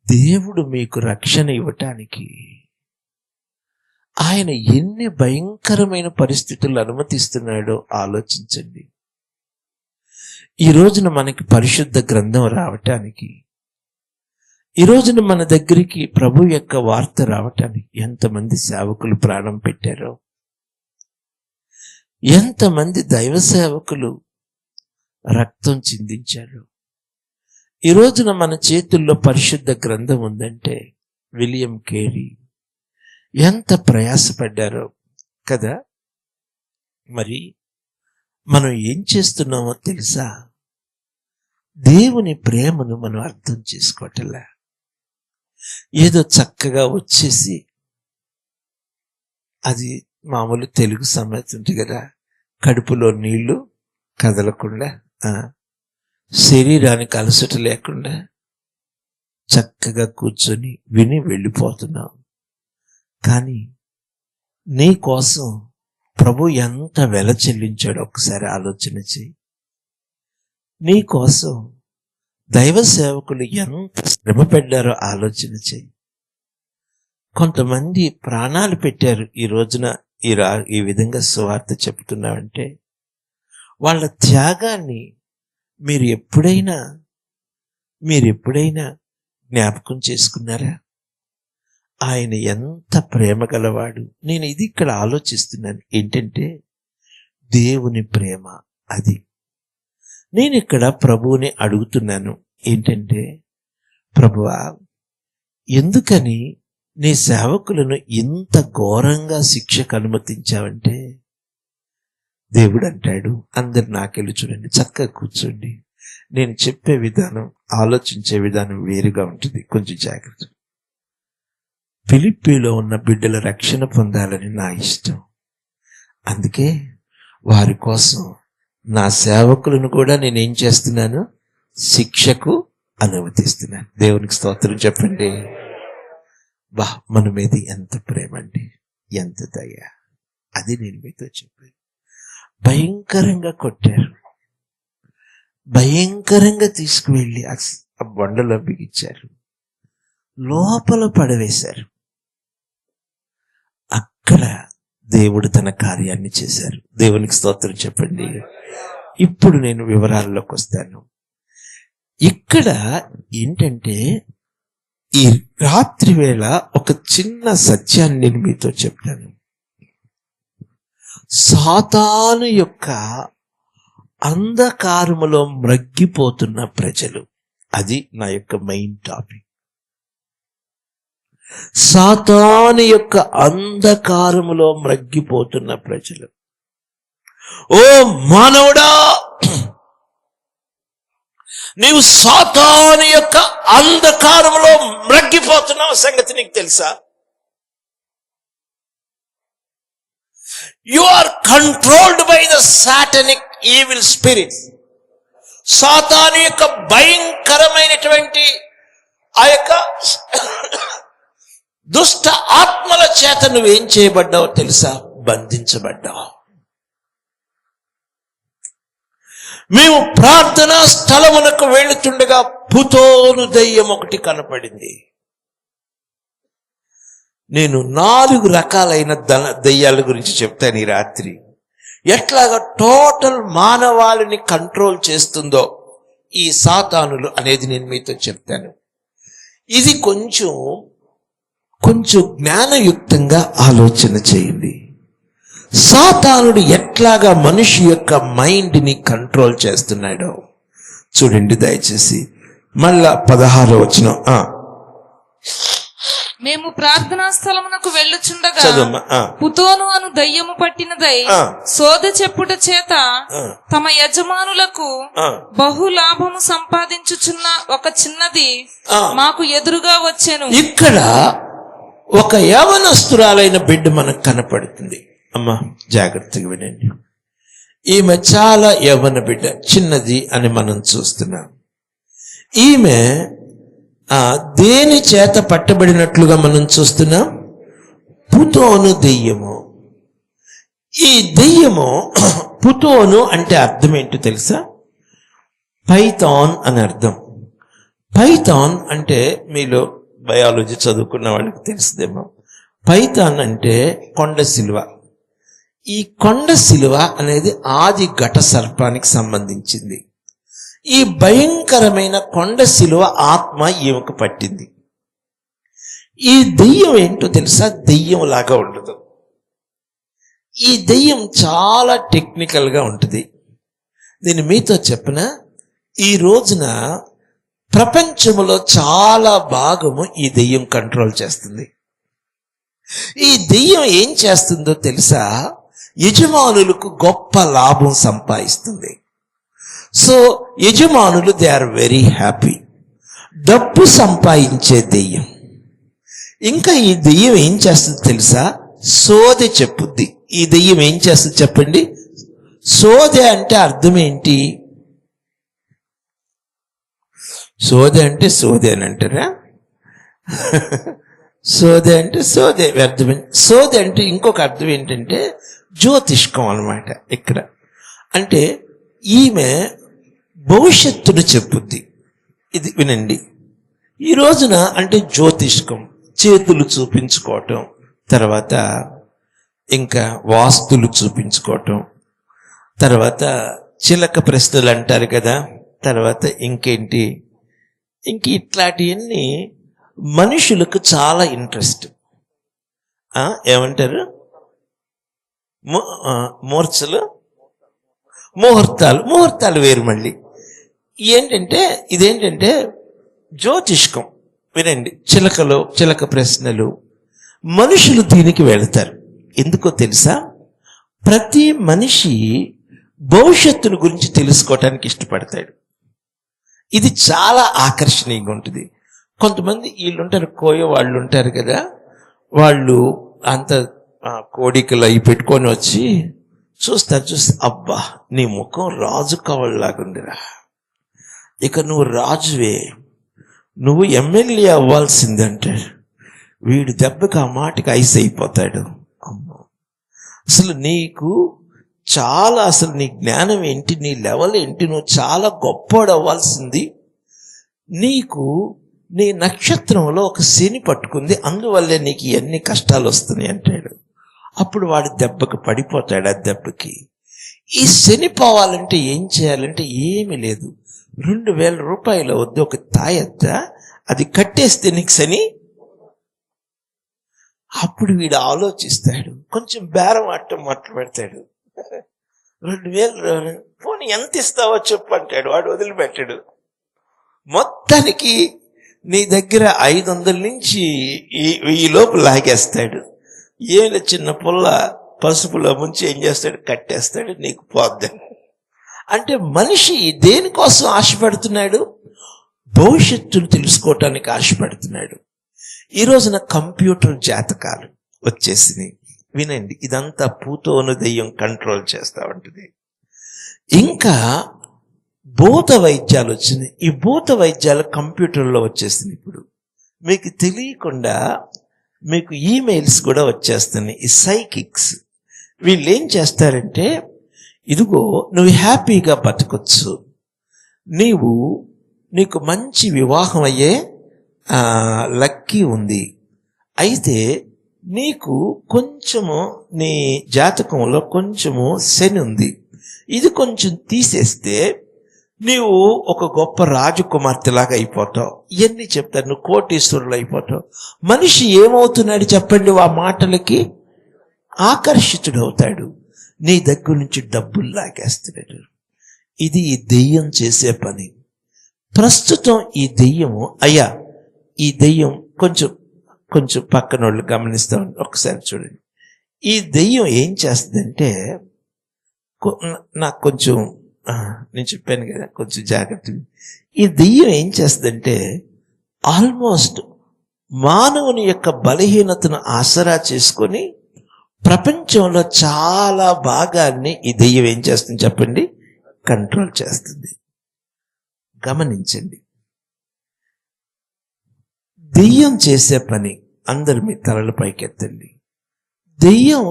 దేవుడు మీకు రక్షణ ఇవ్వటానికి ఆయన ఎన్ని భయంకరమైన పరిస్థితులు అనుమతిస్తున్నాడో ఆలోచించండి. ఈ రోజున మనకి పరిశుద్ధ గ్రంథం రావటానికి, ఈ రోజున మన దగ్గరికి ప్రభు యొక్క వార్త రావటానికి ఎంతమంది సేవకులు ప్రాణం పెట్టారో, ఎంతమంది దైవ సేవకులు రక్తం చిందించారు. ఈ రోజున మన చేతుల్లో పరిశుద్ధ గ్రంథం ఉందంటే విలియం కేరీ ఎంత ప్రయాసపడ్డారో కదా. మరి మనం ఏం చేస్తున్నామో తెలుసా? దేవుని ప్రేమను మనం అర్థం చేసుకోవట్లే. ఏదో చక్కగా వచ్చేసి, అది మామూలు తెలుగు సామెత ఉంటుంది కదా, కడుపులో నీళ్లు కదలకుండా, శరీరానికి అలసట లేకుండా చక్కగా కూర్చొని విని వెళ్ళిపోతున్నాం. కానీ నీ కోసం ప్రభు ఎంత వెల చెల్లించాడో ఒకసారి ఆలోచన చేయి. నీ కోసం దైవ సేవకులు ఎంత శ్రమ పడ్డారో ఆలోచన చేయి. కొంతమంది ప్రాణాలు పెట్టారు ఈ రోజున ఈ విధంగా సువార్త చెప్తున్నామంటే వాళ్ళ త్యాగాన్ని మీరు ఎప్పుడైనా జ్ఞాపకం చేసుకున్నారా? ఆయన ఎంత ప్రేమ గలవాడు. నేను ఇది ఇక్కడ ఆలోచిస్తున్నాను ఏంటంటే, దేవుని ప్రేమ అది. నేను ఇక్కడ ప్రభువుని అడుగుతున్నాను ఏంటంటే, ప్రభువా, ఎందుకని నీ సేవకులను ఇంత ఘోరంగా శిక్షకు అనుమతించావంటే, దేవుడు అంటాడు, అందరు నాకెళ్ళి చూడండి, చక్కగా కూర్చోండి. నేను చెప్పే విధానం, ఆలోచించే విధానం వేరుగా ఉంటుంది, కొంచెం జాగ్రత్త. ఫిలిప్పీలో ఉన్న బిడ్డల రక్షణ పొందాలని నా ఇష్టం. అందుకే వారి కోసం నా సేవకులను కూడా నేనేం చేస్తున్నాను? శిక్షకు అనుమతిస్తున్నాను. దేవునికి స్తోత్రం చెప్పండి. మన మీద ఎంత ప్రేమ అండి, ఎంత దయ. అది నేను మీతో చెప్పాను. భయంకరంగా కొట్టారు, భయంకరంగా తీసుకువెళ్ళి ఆ బండలో బిగించారు, లోపల పడవేశారు. అక్కడ దేవుడు తన కార్యాన్ని చేశారు. దేవునికి స్తోత్రం చెప్పండి. ఇప్పుడు నేను వివరాల్లోకి వస్తాను. ఇక్కడ ఏంటంటే, ఈ రాత్రి వేళ ఒక చిన్న సత్యాన్ని నేను మీతో చెప్తాను. సాతాను యొక్క అంధకారములో మ్రగ్గిపోతున్న ప్రజలు, అది నా యొక్క మెయిన్ టాపిక్. సాతాను యొక్క అంధకారములో మ్రగ్గిపోతున్న ప్రజలు. ఓ మానవుడా, నీవు సాతాను యొక్క అంధకారములో మ్రగ్గిపోతున్నావు సంగతి నీకు తెలుసా? You are controlled by the satanic evil spirits. సాతాను యొక్క భయంకరమైనటువంటి ఆ యొక్క దుష్ట ఆత్మల చేత నువ్వేం చేయబడ్డావో తెలుసా? బంధించబడ్డావు. మేము ప్రార్థనా స్థలమునకు వెళుతుండగా పుతోను దెయ్యం ఒకటి కనపడింది. నేను 4 రకాలైన దెయ్యాల గురించి చెప్తాను ఈ రాత్రి. ఎట్లాగా టోటల్ మానవాళిని కంట్రోల్ చేస్తుందో ఈ సాతానులు అనేది నేను మీతో చెప్తాను. ఇది కొంచెం జ్ఞానయుక్తంగా ఆలోచన చేయండి. సాతానుడు ఎట్లాగా మనిషి యొక్క మైండ్ని కంట్రోల్ చేస్తున్నాడో చూడండి దయచేసి. మళ్ళా 16వ వచనం. మేము ప్రార్థనా స్థలమునకు వెళ్ళుచుండగా పుతోను అను దయ్యము పట్టినదై సోద చెప్పుట చేత తమ యజమానులకు బహులాభము సంపాదించుచున్న ఒక చిన్నది మాకు ఎదురుగా వచ్చెను. ఇక్కడ ఒక యవనస్తురాలైన బిడ్డ మనకు కనపడుతుంది. అమ్మా జాగ్రత్తగా వినండి. ఈమె చాలా యవన బిడ్డ, చిన్నది అని మనం చూస్తున్నాం. ఈమె దేని చేత పట్టబడినట్లుగా మనం చూస్తున్నాం? పుతోను దెయ్యము. ఈ దెయ్యము, పుతోను అంటే అర్థం ఏంటో తెలుసా? పైథాన్ అని అర్థం. పైథాన్ అంటే మీలో బయాలజీ చదువుకున్న వాళ్ళకి తెలుసుదేమో. పైథాన్ అంటే కొండ శిలువ. ఈ కొండ శిలువ అనేది ఆది ఘట సర్పానికి సంబంధించింది. ఈ భయంకరమైన కొండ శిలువ ఆత్మ ఈమెకు పట్టింది. ఈ దెయ్యం ఏంటో తెలుసా? దెయ్యం లాగా ఉండదు. ఈ దెయ్యం చాలా టెక్నికల్గా ఉంటుంది. నేను మీతో చెప్పిన ఈ రోజున ప్రపంచంలో చాలా భాగము ఈ దెయ్యం కంట్రోల్ చేస్తుంది. ఈ దెయ్యం ఏం చేస్తుందో తెలుసా? యజమానులకు గొప్ప లాభం సంపాదిస్తుంది. సో యజమానులు దే ఆర్ వెరీ హ్యాపీ. డబ్బు సంపాదించే దెయ్యం. ఇంకా ఈ దెయ్యం ఏం చేస్తుంది తెలుసా? సోదె చెప్పుద్ది. ఈ దెయ్యం ఏం చేస్తుంది చెప్పండి? సోదె అంటే అర్థం ఏంటి? సోదె అంటే సోదె అని అంటారా? సోదె అంటే సోదె అర్థం. సోదె అంటే ఇంకొక అర్థం ఏంటంటే జ్యోతిష్కం అన్నమాట. ఇక్కడ అంటే ఈమె భవిష్యత్తును చెప్పుద్ది. ఇది వినండి. ఈ రోజున అంటే జ్యోతిష్కం, చేతులు చూపించుకోవటం, తర్వాత ఇంకా వాస్తులు చూపించుకోవటం, తర్వాత చిలక ప్రశ్నలు అంటారు కదా, తర్వాత ఇంకేంటి ఇట్లాంటివన్నీ మనుషులకు చాలా ఇంట్రెస్ట్. ఏమంటారు, ముహూర్తాలు వేరు. మళ్ళీ ఇదేంటంటే జ్యోతిష్కం. వినండి, చిలక ప్రశ్నలు. మనుషులు దీనికి వెళతారు. ఎందుకో తెలుసా? ప్రతి మనిషి భవిష్యత్తును గురించి తెలుసుకోవటానికి ఇష్టపడతాడు. ఇది చాలా ఆకర్షణీయంగా ఉంటుంది. కొంతమంది వీళ్ళు ఉంటారు, కోయ వాళ్ళు ఉంటారు కదా, వాళ్ళు అంత కోడికలు అవి పెట్టుకొని వచ్చి చూస్తే అబ్బా నీ ముఖం రాజు కావాలాగుందిరా, ఇక నువ్వు రాజువే, నువ్వు ఎమ్మెల్యే అవ్వాల్సిందంటే వీడి దెబ్బకి ఆ మాటకి ఐస్ అయిపోతాడు. అమ్మో, అసలు నీకు చాలా, అసలు నీ జ్ఞానం ఏంటి, నీ లెవెల్ ఏంటి, నువ్వు చాలా గొప్పవాడు అవ్వాల్సింది, నీకు నీ నక్షత్రంలో ఒక శని పట్టుకుంది, అందువల్లే నీకు ఎన్ని కష్టాలు వస్తున్నాయి అంటాడు. అప్పుడు వాడి దెబ్బకి పడిపోతాడు. ఆ దెబ్బకి ఈ శని పోవాలంటే ఏం చేయాలంటే ఏమీ లేదు, 2000 రూపాయల వద్ద ఒక తాయెత్త, అది కట్టేస్తే నీకు శని. అప్పుడు వీడు ఆలోచిస్తాడు, కొంచెం బేరం ఆటం మొదలు పెడతాడు. 2000 పోనీ ఎంత ఇస్తావో చెప్పు అంటాడు. వాడు వదిలిపెట్టాడు. మొత్తానికి నీ దగ్గర 500 నుంచి ఈ లోపు లాగేస్తాడు. ఏమి చిన్న పుల్ల పసుపులో ముంచి ఏం చేస్తాడు, కట్టేస్తాడు, నీకు పోద్దని. అంటే మనిషి దేనికోసం ఆశపడుతున్నాడు? భవిష్యత్తును తెలుసుకోవటానికి ఆశపడుతున్నాడు. ఈ రోజున కంప్యూటర్ జాతకాలు వచ్చేసినాయి. వినండి, ఇదంతా పూతోను దెయ్యం కంట్రోల్ చేస్తూ ఉంటుంది. ఇంకా భూత వైద్యాలు వచ్చినాయి. ఈ భూత వైద్యాలు కంప్యూటర్లో వచ్చేసినాయి. ఇప్పుడు మీకు తెలియకుండా మీకు ఈమెయిల్స్ కూడా వచ్చేస్తున్నాయి. ఈ సైకిక్స్ వీళ్ళు ఏం చేస్తారంటే, ఇదిగో నువ్వు హ్యాపీగా బతకొచ్చు, నీకు మంచి వివాహం అయ్యే లక్కీ ఉంది, అయితే నీకు కొంచెము నీ జాతకంలో కొంచెము శని ఉంది, ఇది కొంచెం తీసేస్తే నీవు ఒక గొప్ప రాజకుమార్తెలాగా అయిపోతావు. ఇవన్నీ చెప్తారు. నువ్వు కోటీశ్వరులు అయిపోతావు. మనిషి ఏమవుతున్నాడు చెప్పండి? ఆ మాటలకి ఆకర్షితుడు అవుతాడు. నీ దగ్గర నుంచి డబ్బులు లాగేస్తున్నాడు. ఇది ఈ దెయ్యం చేసే పని. ప్రస్తుతం ఈ దెయ్యము, ఈ దెయ్యం కొంచెం పక్కన వాళ్ళు గమనిస్తా ఒకసారి చూడండి. ఈ దెయ్యం ఏం చేస్తుందంటే, నాకు కొంచెం నేను చెప్పాను కదా, కొంచెం జాగ్రత్త. ఈ దెయ్యం ఏం చేస్తుందంటే, ఆల్మోస్ట్ మానవుని యొక్క బలహీనతను ఆసరా చేసుకొని ప్రపంచంలో చాలా భాగాన్ని ఈ దెయ్యం ఏం చేస్తుంది చెప్పండి? కంట్రోల్ చేస్తుంది. గమనించండి, దెయ్యం చేసే పని. అందరు మీ తలల పైకెత్తండి. దెయ్యం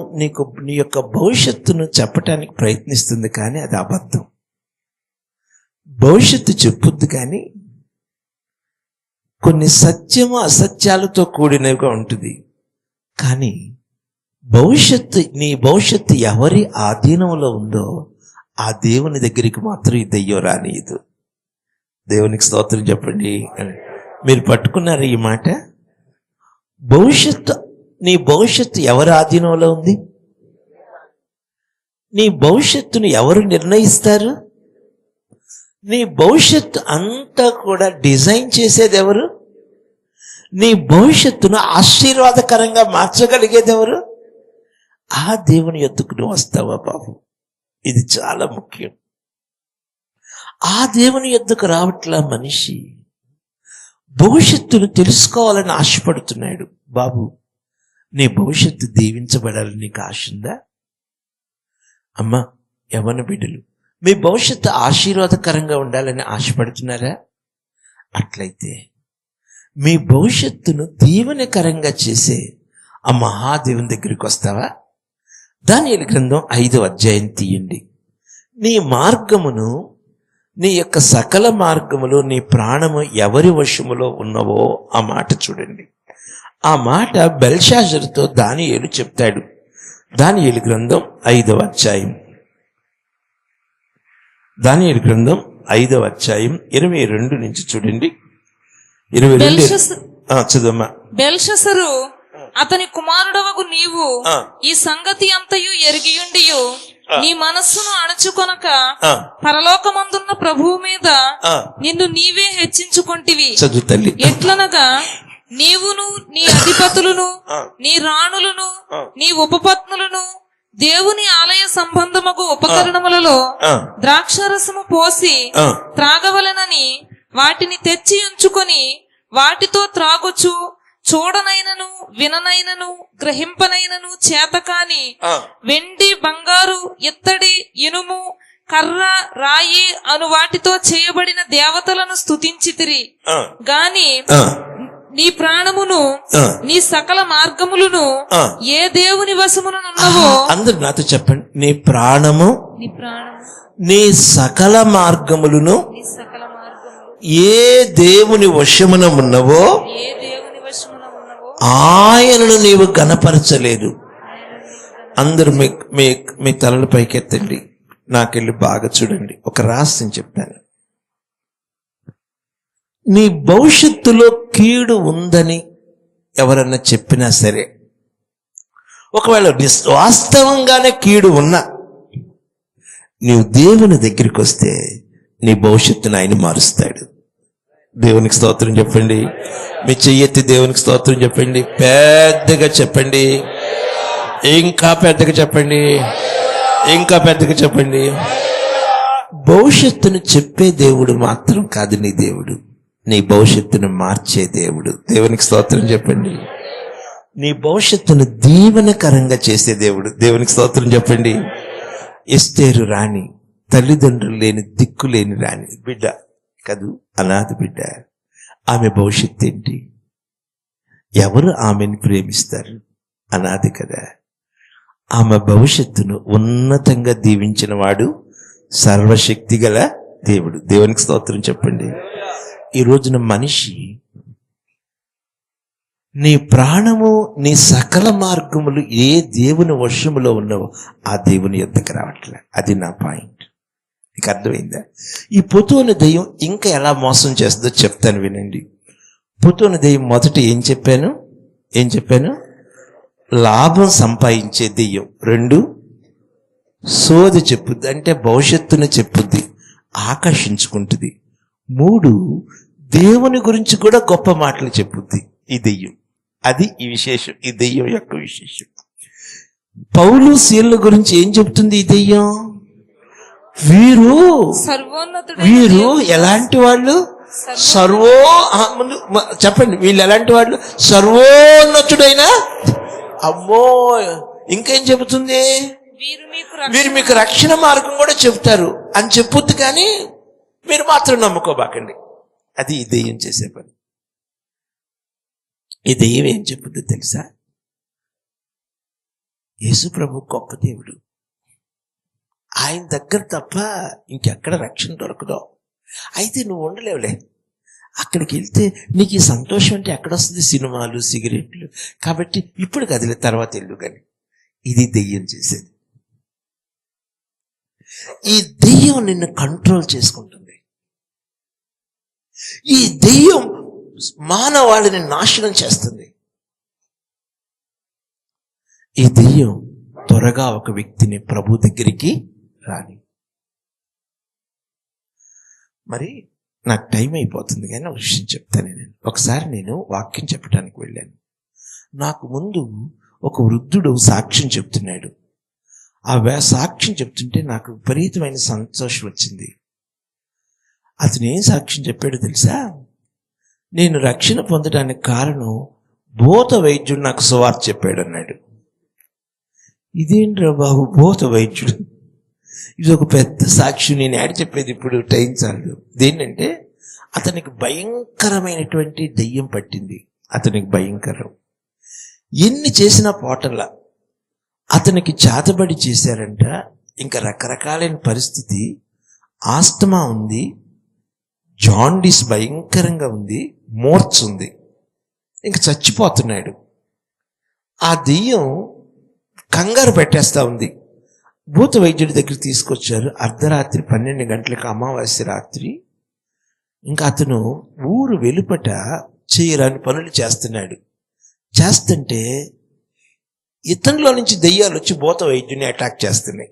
నీ యొక్క భవిష్యత్తును చెప్పటానికి ప్రయత్నిస్తుంది, కానీ అది అబద్ధం. భవిష్యత్తు చెప్పుద్ది, కానీ కొన్ని సత్యము అసత్యాలతో కూడినవిగా ఉంటుంది. కానీ నీ భవిష్యత్తు ఎవరి ఆధీనంలో ఉందో ఆ దేవుని దగ్గరికి మాత్రం ఈ దెయ్యం రానియదు. దేవునికి స్తోత్రం చెప్పండి. మీరు పట్టుకున్నారు ఈ మాట? నీ భవిష్యత్తు ఎవరి ఆధీనంలో ఉంది? నీ భవిష్యత్తును ఎవరు నిర్ణయిస్తారు? నీ భవిష్యత్తు అంతా కూడా డిజైన్ చేసేది ఎవరు? నీ భవిష్యత్తును ఆశీర్వాదకరంగా మార్చగలిగేది ఎవరు? ఆ దేవుని యొద్దకు నువ్వు వస్తావా బాబు? ఇది చాలా ముఖ్యం. ఆ దేవుని యొద్దకు రావట్లా మనిషి. భవిష్యత్తును తెలుసుకోవాలని ఆశపడుతున్నాడు. బాబు, నీ భవిష్యత్తు దీవించబడాలని నీకు ఆశ ఉందా? అమ్మా, యవ్వన బిడ్డలు, మీ భవిష్యత్తు ఆశీర్వాదకరంగా ఉండాలని ఆశపడుతున్నారా? అట్లయితే మీ భవిష్యత్తును దీవెనకరంగా చేసే ఆ మహాదేవుని దగ్గరికి వస్తావా? దానియేలు గ్రంథం 5వ అధ్యాయం తీయండి. నీ మార్గమును, నీ యొక్క సకల మార్గములో నీ ప్రాణము ఎవరి వశములో ఉన్నవో ఆ మాట చూడండి. ఆ మాట బెల్షాజరుతో దానియేలు చెప్తాడు. దానియేలు గ్రంథం 5వ అధ్యాయం. దానియేలు గ్రంథం 5వ అధ్యాయం 22 నుంచి చూడండి. 22 చదవమ్మా. బెల్షస్సరు అతని కుమారుడవగు నీవు ఈ సంగతి అంతయు ఎరిగియుండియు నీ మనస్సును అణచుకొనక పరలోకమందున్న ప్రభువు మీద నిన్ను నీవే హెచ్చించుకొంటివి. ఎట్లనగా నీవును నీ అధిపతులను నీ రాణులను నీ ఉపపత్నులను దేవుని ఆలయ సంబంధమగు ఉపకరణములలో ద్రాక్షారసము పోసి త్రాగవలెనని వాటిని తెచ్చి ఉంచుకొని వాటితో త్రాగుచు చూడనైనను విననైనను గ్రహింపనైనను చేతకాని వెండి బంగారు ఇత్తడి ఇనుము కర్ర రాయి అను వాటితో చేయబడిన దేవతలను స్తుతించితిరి గాని నీ ప్రాణమును నీ సకల మార్గములను ఏ దేవుని వశమునున్నవో. అందరు నాతో చెప్పండి. నీ ప్రాణము నీ సకల మార్గములను ఏ దేవుని వశమున ఉన్నవో ఆయనను నీవు గణపరచలేదు. అందరూ మీ తలల పైకెత్తండి, నాకెళ్ళి బాగా చూడండి. ఒక రహస్యం చెప్తాను. నీ భవిష్యత్తులో కీడు ఉందని ఎవరన్నా చెప్పినా సరే, ఒకవేళ వాస్తవంగానే కీడు ఉన్నా, నీవు దేవుని దగ్గరికి వస్తే నీ భవిష్యత్తును ఆయన మారుస్తాడు. దేవునికి స్తోత్రం చెప్పండి. మీ చెయ్యెత్తి దేవునికి స్తోత్రం చెప్పండి. పెద్దగా చెప్పండి, ఇంకా పెద్దగా చెప్పండి, ఇంకా పెద్దగా చెప్పండి. భవిష్యత్తును చెప్పే దేవుడు మాత్రం కాదు నీ దేవుడు, నీ భవిష్యత్తును మార్చే దేవుడు. దేవునికి స్తోత్రం చెప్పండి. నీ భవిష్యత్తును దీవెనకరంగా చేసే దేవుడు. దేవునికి స్తోత్రం చెప్పండి. ఎస్తేరు రాణి, తల్లిదండ్రులు లేని దిక్కు లేని రాణి బిడ్డ కదూ, అనాథ బిడ్డ. ఆమె భవిష్యత్తు ఏంటి? ఎవరు ఆమెను ప్రేమిస్తారు? అనాథ కదా. ఆమె భవిష్యత్తును ఉన్నతంగా దీవించిన వాడు సర్వశక్తి గల దేవుడు. దేవునికి స్తోత్రం చెప్పండి. ఈ రోజున మనిషి నీ ప్రాణము నీ సకల మార్గములు ఏ దేవుని వశములో ఉన్నావో ఆ దేవుని యొద్దకు రావట్లే. అది నా పాయింట్. నీకు అర్థమైందా? ఈ పొతువుని దెయ్యం ఇంకా ఎలా మోసం చేస్తుందో చెప్తాను వినండి. పొతువుని దెయ్యం మొదట ఏం చెప్పాను? లాభం సంపాదించే దెయ్యం. 2 సోది చెప్పుద్ది, అంటే భవిష్యత్తును చెప్పుద్ది, ఆకర్షించుకుంటుంది. 3 దేవుని గురించి కూడా గొప్ప మాటలు చెప్పుద్ది ఈ దెయ్యం. అది ఈ విశేషం, ఈ దెయ్యం యొక్క విశేషం. పౌలు సీల గురించి ఏం చెప్తుంది ఈ దెయ్యం? వీరు ఎలాంటి వాళ్ళు? చెప్పండి, వీళ్ళు ఎలాంటి వాళ్ళు? సర్వోన్నతుడైన. అమ్మో, ఇంకేం చెబుతుంది? వీరు మీకు రక్షణ మార్గం కూడా చెబుతారు అని చెప్పుద్ది, కానీ మీరు మాత్రం నమ్ముకోబాకండి. అది ఈ దెయ్యం చేసే పని. ఈ దెయ్యం ఏం చెప్పుద్ది తెలుసా? యేసు ప్రభు గొప్ప దేవుడు, ఆయన దగ్గర తప్ప ఇంకెక్కడ రక్షణ దొరకదో. అయితే నువ్వు ఉండలేవులే, అక్కడికి వెళ్తే నీకు ఈ సంతోషం అంటే ఎక్కడొస్తుంది? సినిమాలు, సిగరెట్లు. కాబట్టి ఇప్పుడు కదిలే, తర్వాత వెళ్ళు. కానీ ఇది దెయ్యం చేసేది. ఈ దెయ్యం నిన్ను కంట్రోల్ చేసుకుంటుంది. ఈ దెయ్యం మానవాళిని నాశనం చేస్తుంది. ఈ దెయ్యం త్వరగా ఒక వ్యక్తిని ప్రభు దగ్గరికి రాని. మరి నాకు టైం అయిపోతుంది, కానీ ఒక విషయం చెప్తాను. ఒకసారి నేను వాక్యం చెప్పడానికి వెళ్ళాను. నాకు ముందు ఒక వృద్ధుడు సాక్ష్యం చెప్తున్నాడు. ఆ సాక్ష్యం చెప్తుంటే నాకు విపరీతమైన సంతోషం వచ్చింది. అతను ఏం సాక్ష్యం చెప్పాడో తెలుసా? నేను రక్షణ పొందడానికి కారణం భూత వైద్యుడు నాకు సువార్త చెప్పాడు అన్నాడు. ఇదేంట్రా బాబు, భూత వైద్యుడు? ఇది ఒక పెద్ద సాక్షి. నేను యాడ్ చెప్పేది ఇప్పుడు టైం చాలు. దేనంటే అతనికి భయంకరమైనటువంటి దెయ్యం పట్టింది. అతనికి భయంకరం. ఎన్ని చేసినా పోటల్లా. అతనికి చేతబడి చేశారంట. ఇంకా రకరకాలైన పరిస్థితి. ఆస్తమా ఉంది, జాండీస్ భయంకరంగా ఉంది, మూర్ఛ ఉంది, ఇంక చచ్చిపోతున్నాడు. ఆ దెయ్యం కంగారు పెట్టేస్తా ఉంది. భూత వైద్యుడి దగ్గర తీసుకొచ్చారు. అర్ధరాత్రి 12 గంటలకు, అమావాస్య రాత్రి. ఇంకా అతను ఊరు వెలుపట చేయరాని పనులు చేస్తున్నాడు. చేస్తుంటే ఇతనిలో నుంచి దెయ్యాలు వచ్చి భూత వైద్యుని అటాక్ చేస్తున్నాయి.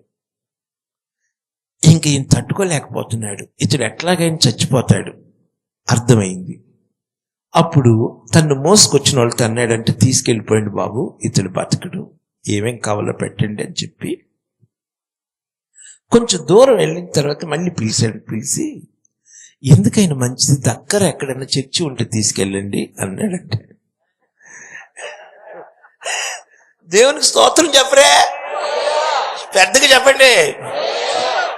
ఇంక ఈయన తట్టుకోలేకపోతున్నాడు. ఇతడు ఎట్లాగైనా చచ్చిపోతాడు అర్థమైంది. అప్పుడు తను మోసుకొచ్చిన వాళ్ళతో అన్నాడంటే, తీసుకెళ్ళిపోయింది బాబు, ఇతడు బతకడు, ఏమేం కావాలో పెట్టండి అని చెప్పి కొంచెం దూరం వెళ్ళిన తర్వాత మళ్ళీ పిలిచి, ఎందుకైనా మంచిది దగ్గర ఎక్కడైనా చర్చి ఉంటే తీసుకెళ్ళండి అన్నాడంటే, దేవునికి స్తోత్రం చెప్పరే, పెద్దగా చెప్పండి.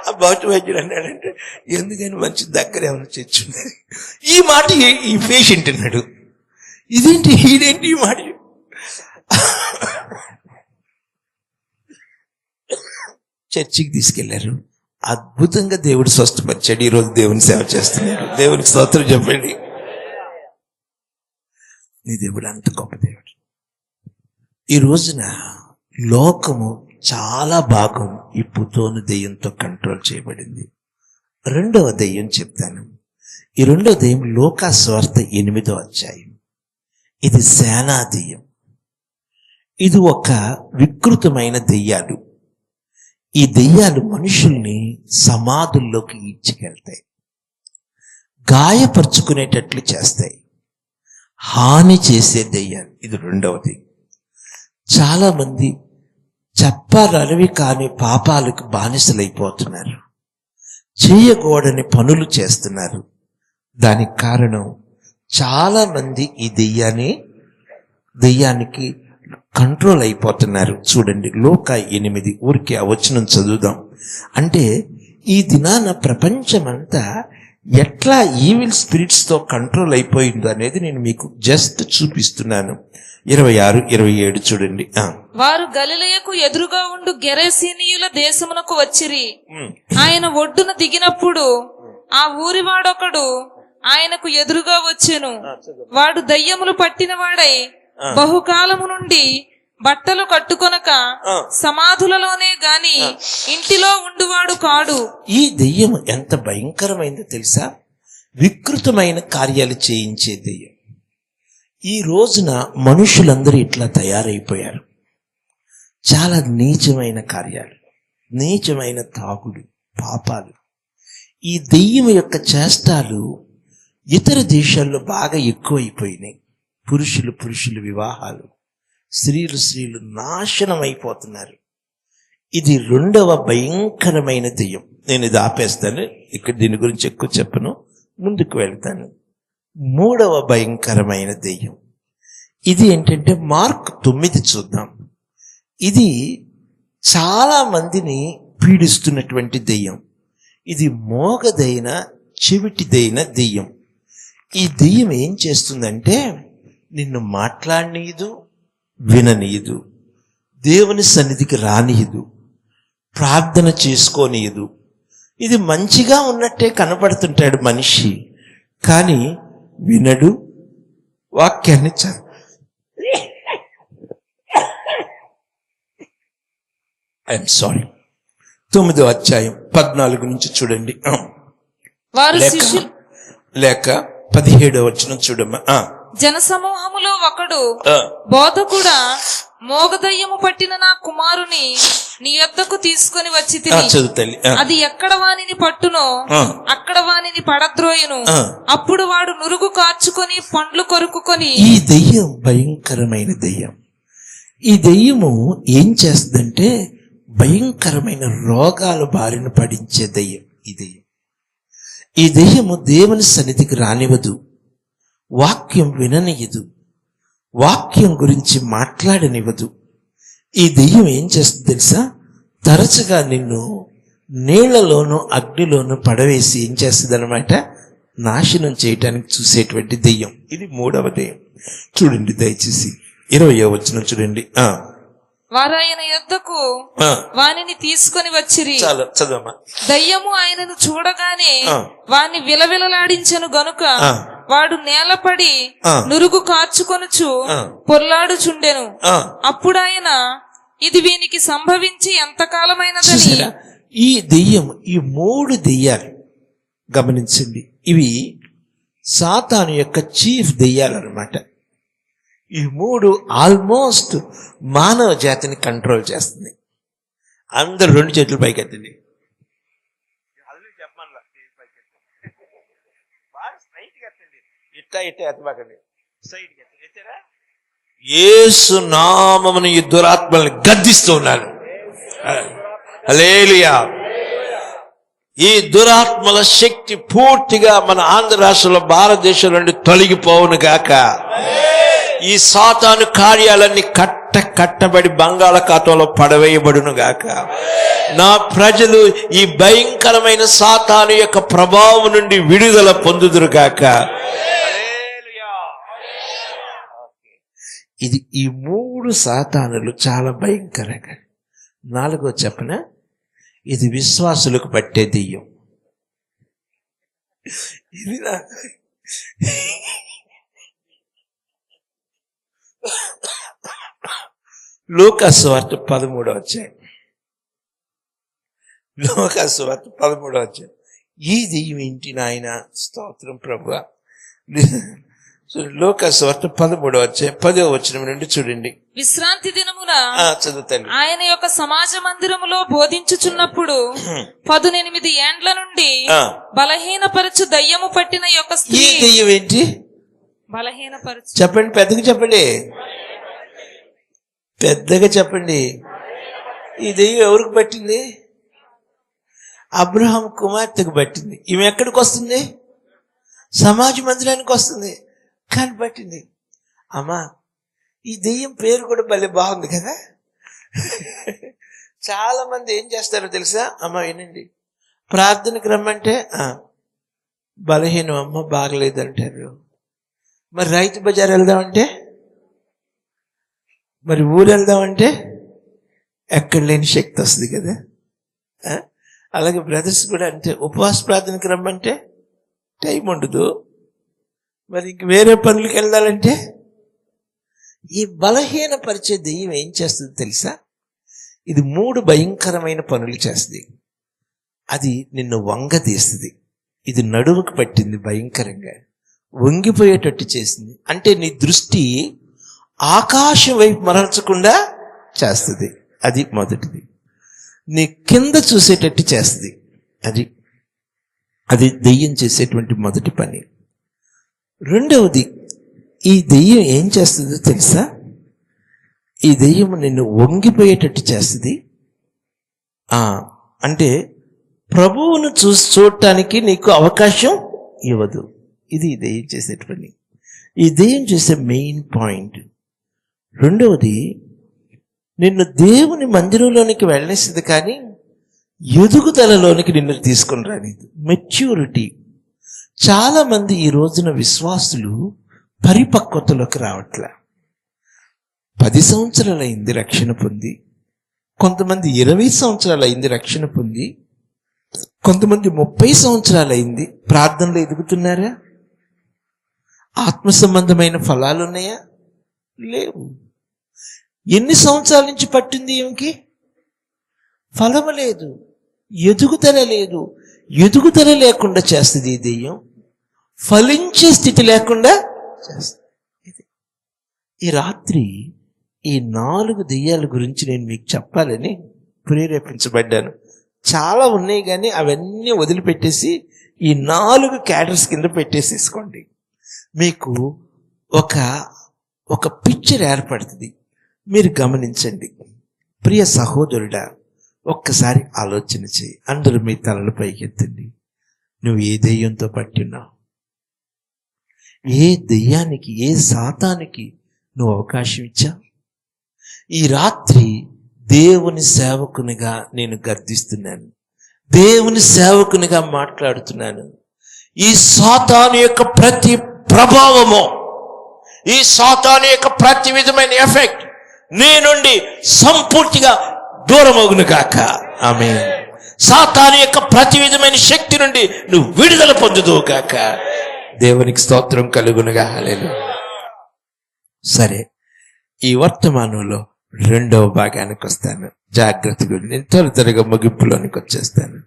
ఆ భౌత వైద్యుడు అన్నాడంటే, ఎందుకైనా మంచి దగ్గర ఏమైనా చర్చి ఉంది. ఈ మాట ఈ పేషెంట్ అన్నాడు. ఇదేంటి ఈ మాట. చర్చికి తీసుకెళ్లారు. అద్భుతంగా దేవుడు స్వస్థపరిచాడు. ఈరోజు దేవుని సేవ చేస్తున్నాడు. దేవునికి స్తోత్రం చెప్పండి. నీ దేవుడు అంత గొప్ప దేవుడు. ఈ రోజున లోకము చాలా భాగం ఈ పుతోను దెయ్యంతో కంట్రోల్ చేయబడింది. రెండవ దెయ్యం చెప్తాను. ఈ రెండవ దెయ్యం లూకా సువార్త 8వ అధ్యాయం. ఇది సేనా దెయ్యం. ఇది ఒక వికృతమైన దెయ్యాలు. ఈ దెయ్యాలు మనుషుల్ని సమాధుల్లోకి ఈడ్చుకెళ్తాయి, గాయపరుచుకునేటట్లు చేస్తాయి, హాని చేసే దెయ్యాలు. ఇది రెండవది. చాలా మంది చెప్పాలనివి కాని పాపాలకు బానిసలైపోతున్నారు, చేయకూడని పనులు చేస్తున్నారు. దానికి కారణం చాలా మంది ఈ దెయ్యానికి కంట్రోల్ అయిపోతున్నారు. చూడండి లూకా 8, ఊరికి ఆ వచనం చదువుదాం. అంటే ఈ దినాన ప్రపంచమంతా ఎట్లా ఈవిల్ స్పిరిట్స్ తో కంట్రోల్ అయిపోయిందో అనేది నేను మీకు జస్ట్ చూపిస్తున్నాను. 26, 27 చూడండి. వారు గలిలయకు ఎదురుగా ఉండు గెరసీనీయుల దేశమునకు వచ్చిరి. ఆయన ఒడ్డున దిగినప్పుడు ఆ ఊరివాడొకడు ఆయనకు ఎదురుగా వచ్చెను. వాడు దయ్యములు పట్టిన వాడై బహుకాలము నుండి బట్టలు కట్టుకొనక సమాధులలోనే గాని ఇంటిలో ఉండువాడు కాడు. ఈ దెయ్యం ఎంత భయంకరమైందో తెలుసా? వికృతమైన కార్యాలు చేయించే దెయ్యం. ఈ రోజున మనుషులందరూ ఇట్లా తయారైపోయారు. చాలా నీచమైన కార్యాలు, నీచమైన తాగుడు, పాపాలు. ఈ దెయ్యం యొక్క చేష్టాలు ఇతర దేశాల్లో బాగా ఎక్కువైపోయినాయి. పురుషులు వివాహాలు, స్త్రీలు నాశనం అయిపోతున్నారు. ఇది రెండవ భయంకరమైన దెయ్యం. నేను ఇది ఆపేస్తాను, ఇక్కడ దీని గురించి ఎక్కువ చెప్పను, ముందుకు వెళ్తాను. మూడవ భయంకరమైన దెయ్యం ఇది ఏంటంటే మార్క్ 9 చూద్దాం. ఇది చాలా మందిని పీడిస్తున్నటువంటి దెయ్యం. ఇది మోగదైన చెవిటిదైన దెయ్యం. ఈ దెయ్యం ఏం చేస్తుందంటే నిన్ను మాట్లాడనీయదు, విననీయదు, దేవుని సన్నిధికి రానియదు, ప్రార్థన చేసుకోనీయదు. ఇది మంచిగా ఉన్నట్టే కనపడుతుంటాడు మనిషి, కానీ వినడు, వాక్యాన్ని ఐఎమ్ సారీ 9వ అధ్యాయం 14 నుంచి చూడండి. లేక 17వ వచనం చూడమ్మా. జనసమూహములో ఒకడు, బోధకుడా, మోగదయ్యము పట్టిన నా కుమారుని నీ యొద్దకు తీసుకొని వచ్చి తిని అది ఎక్కడ వానిని పట్టునో అక్కడ వానిని పడద్రోయును. అప్పుడు వాడు నురుగు కార్చుకొని పండ్లు కొరుకుకొని. ఈ దెయ్యం భయంకరమైన దెయ్యం. ఈ దెయ్యము ఏం చేస్తుందంటే భయంకరమైన రోగాల బారిన పడించే దెయ్యం. ఈ దెయ్యము దేవుని సన్నిధికి రానివ్వదు, వాక్యం విననివ్వదు, వాక్యం గురించి మాట్లాడనివ్వదు. ఈ దెయ్యం ఏం చేస్తుంది తెలుసా? తరచుగా నిన్ను నీళ్లలోనూ అగ్నిలోనూ పడవేసి ఏం చేస్తుంది అనమాట, నాశనం చేయటానికి చూసేటువంటి దెయ్యం. ఇది మూడవ దెయ్యం. చూడండి దయచేసి 20వ వచనం చూడండి. వారు ఆయన యొద్దకు వానిని తీసుకొని వచ్చిరి. దయ్యము ఆయనను చూడగానే వాని విలవిలలాడించెను గనుక వాడు నేలపడి నురుగు కార్చుకొనుచు పొర్లాడుచుండెను. అప్పుడు ఆయన ఇది వీనికి సంభవించి ఎంతకాలమైనదని. చూసారా, ఈ దెయ్యం, ఈ 3 దెయ్యాలు గమనించండి, ఇవి సాతాను యొక్క చీఫ్ దెయ్యాలు అన్నమాట. ఈ 3 ఆల్మోస్ట్ మానవ జాతిని కంట్రోల్ చేస్తుంది. అందరు 2 చేతులు పైకెత్తండి. యేసు నామమున ఈ దురాత్మల్ని గద్దిస్తూ ఉన్నాను. హల్లెలూయా. ఈ దురాత్మల శక్తి పూర్తిగా మన ఆంధ్ర రాష్ట్రంలో, భారతదేశం నుండి తొలగిపోవును గాక. ఈ సాతాను కార్యాలన్నీ కట్టబడి బంగాళాఖాతంలో పడవేయబడును గాక. నా ప్రజలు ఈ భయంకరమైన సాతాను యొక్క ప్రభావం నుండి విడుదల పొందుదురు గాక. ఇది ఈ 3 సాతానులు చాలా భయంకరంగా. 4వ చెప్పన, ఇది విశ్వాసులకు పట్టే దెయ్యం. ఇది లూకాసు వార్త 13వ అధ్యాయం. లూకాసు వార్త 13వ అధ్యాయం. ఈ దెయ్యం ఏంటి నాయన? స్తోత్రం ప్రభువా. లూకాసు వార్త 13వ అధ్యాయం 10వ వచనం నుండి చూడండి. విశ్రాంతి దినమున చదువుతాను. ఆయన యొక్క సమాజ మందిరములో బోధించుచున్నప్పుడు 18 ఏండ్ల నుండి బలహీనపరచు దయ్యము పట్టిన యొక్క స్త్రీ. ఈ దెయ్యం ఏంటి? బలహీనపరచు. చెప్పండి, పెద్దగా చెప్పండి, పెద్దగా చెప్పండి. ఈ దెయ్యం ఎవరికి పట్టింది? అబ్రహాం కుమార్తెకు పట్టింది. ఈమె ఎక్కడికి వస్తుంది? సమాజ మందిరానికి వస్తుంది. కానీ పట్టింది. అమ్మా, ఈ దెయ్యం పేరు కూడా భలే బాగుంది కదా. చాలా మంది ఏం చేస్తారో తెలుసా? అమ్మ వినండి, ప్రార్థనకు రమ్మంటే బలహీనం అమ్మ, బాగలేదంటారు. మరి రైతు బజార్ వెళ్దామంటే, మరి ఊరు వెళ్దామంటే ఎక్కడ లేని శక్తి వస్తుంది కదా. అలాగే బ్రదర్స్ కూడా అంతే, ఉపవాస ప్రార్థనకు రమ్మంటే టైం ఉండదు. మరి ఇంక వేరే పనులకు వెళ్ళాలంటే, ఈ బలహీన పరిచే దెయ్యం ఏం చేస్తుంది తెలుసా? ఇది 3 భయంకరమైన పనులు చేస్తుంది. అది నిన్ను వంగదీస్తుంది. ఇది నడుముకు పట్టింది, భయంకరంగా వంగిపోయేటట్టు చేసింది. అంటే నీ దృష్టి ఆకాశం వైపు మరల్చకుండా చేస్తుంది. అది మొదటిది. నీ కింద చూసేటట్టు చేస్తుంది. అది దెయ్యం చేసేటువంటి మొదటి పని. రెండవది, ఈ దెయ్యం ఏం చేస్తుందో తెలుసా? ఈ దెయ్యం నిన్ను వంగిపోయేటట్టు చేస్తుంది. అంటే ప్రభువును చూడటానికి నీకు అవకాశం ఇవ్వదు. ఇది దెయ్యం చేసే పని. ఈ దెయ్యం చేసే మెయిన్ పాయింట్. రెండవది, నిన్ను దేవుని మందిరంలోనికి వెళ్ళేసింది, కానీ ఎదుగుదలలోనికి నిన్ను తీసుకుని రానిది. మెచ్యూరిటీ. చాలా మంది ఈ రోజున విశ్వాసులు పరిపక్వతలోకి రావట్లే. 10 సంవత్సరాలు అయింది రక్షణ పొంది, కొంతమంది 20 సంవత్సరాలు అయింది రక్షణ పొంది, కొంతమంది 30 సంవత్సరాలు అయింది. ప్రార్థనలో ఎదుగుతున్నారా? ఆత్మ సంబంధమైన ఫలాలు ఉన్నాయా? లేవు. ఎన్ని సంవత్సరాల నుంచి పట్టింది ఈమెకి? ఫలము లేదు, ఎదుగుదల లేదు. ఎదుగుదల లేకుండా చేస్తుంది ఈ దెయ్యం. ఫలించే స్థితి లేకుండా చేస్తుంది. ఈ రాత్రి ఈ 4 దెయ్యాల గురించి నేను మీకు చెప్పాలని ప్రేరేపించబడ్డాను. చాలా ఉన్నాయి, కానీ అవన్నీ వదిలిపెట్టేసి ఈ 4 క్యాటర్స్ కింద పెట్టేసేసుకోండి. మీకు ఒక పిక్చర్ ఏర్పడుతుంది. మీరు గమనించండి. ప్రియ సహోదరుడా, ఒక్కసారి ఆలోచన చేయి. అందరూ మీ తలలు పైకెత్తండి. నువ్వు ఏ దెయ్యంతో పట్టినావు? ఏ దెయ్యానికి, ఏ సాతానికి నువ్వు అవకాశం ఇచ్చావు? ఈ రాత్రి దేవుని సేవకునిగా నేను గర్దిస్తున్నాను, దేవుని సేవకునిగా మాట్లాడుతున్నాను. ఈ సాతాను యొక్క ప్రతి ప్రభావము, ఈ సాతాను యొక్క ప్రతి విధమైన ఎఫెక్ట్ నీ నుండి సంపూర్తిగా దూరమగును గాక. ఆమేన్. సాతాను యొక్క ప్రతి విధమైన శక్తి నుండి నువ్వు విడుదల పొందుదువు గాక. దేవునికి స్తోత్రం కలుగునుగా. హల్లెలూయా. సరే, ఈ వర్తమానంలో రెండవ భాగానికి వస్తాను. జాగ్రత్తగా నేను త్వరగా ముగింపులోనికి వచ్చేస్తాను.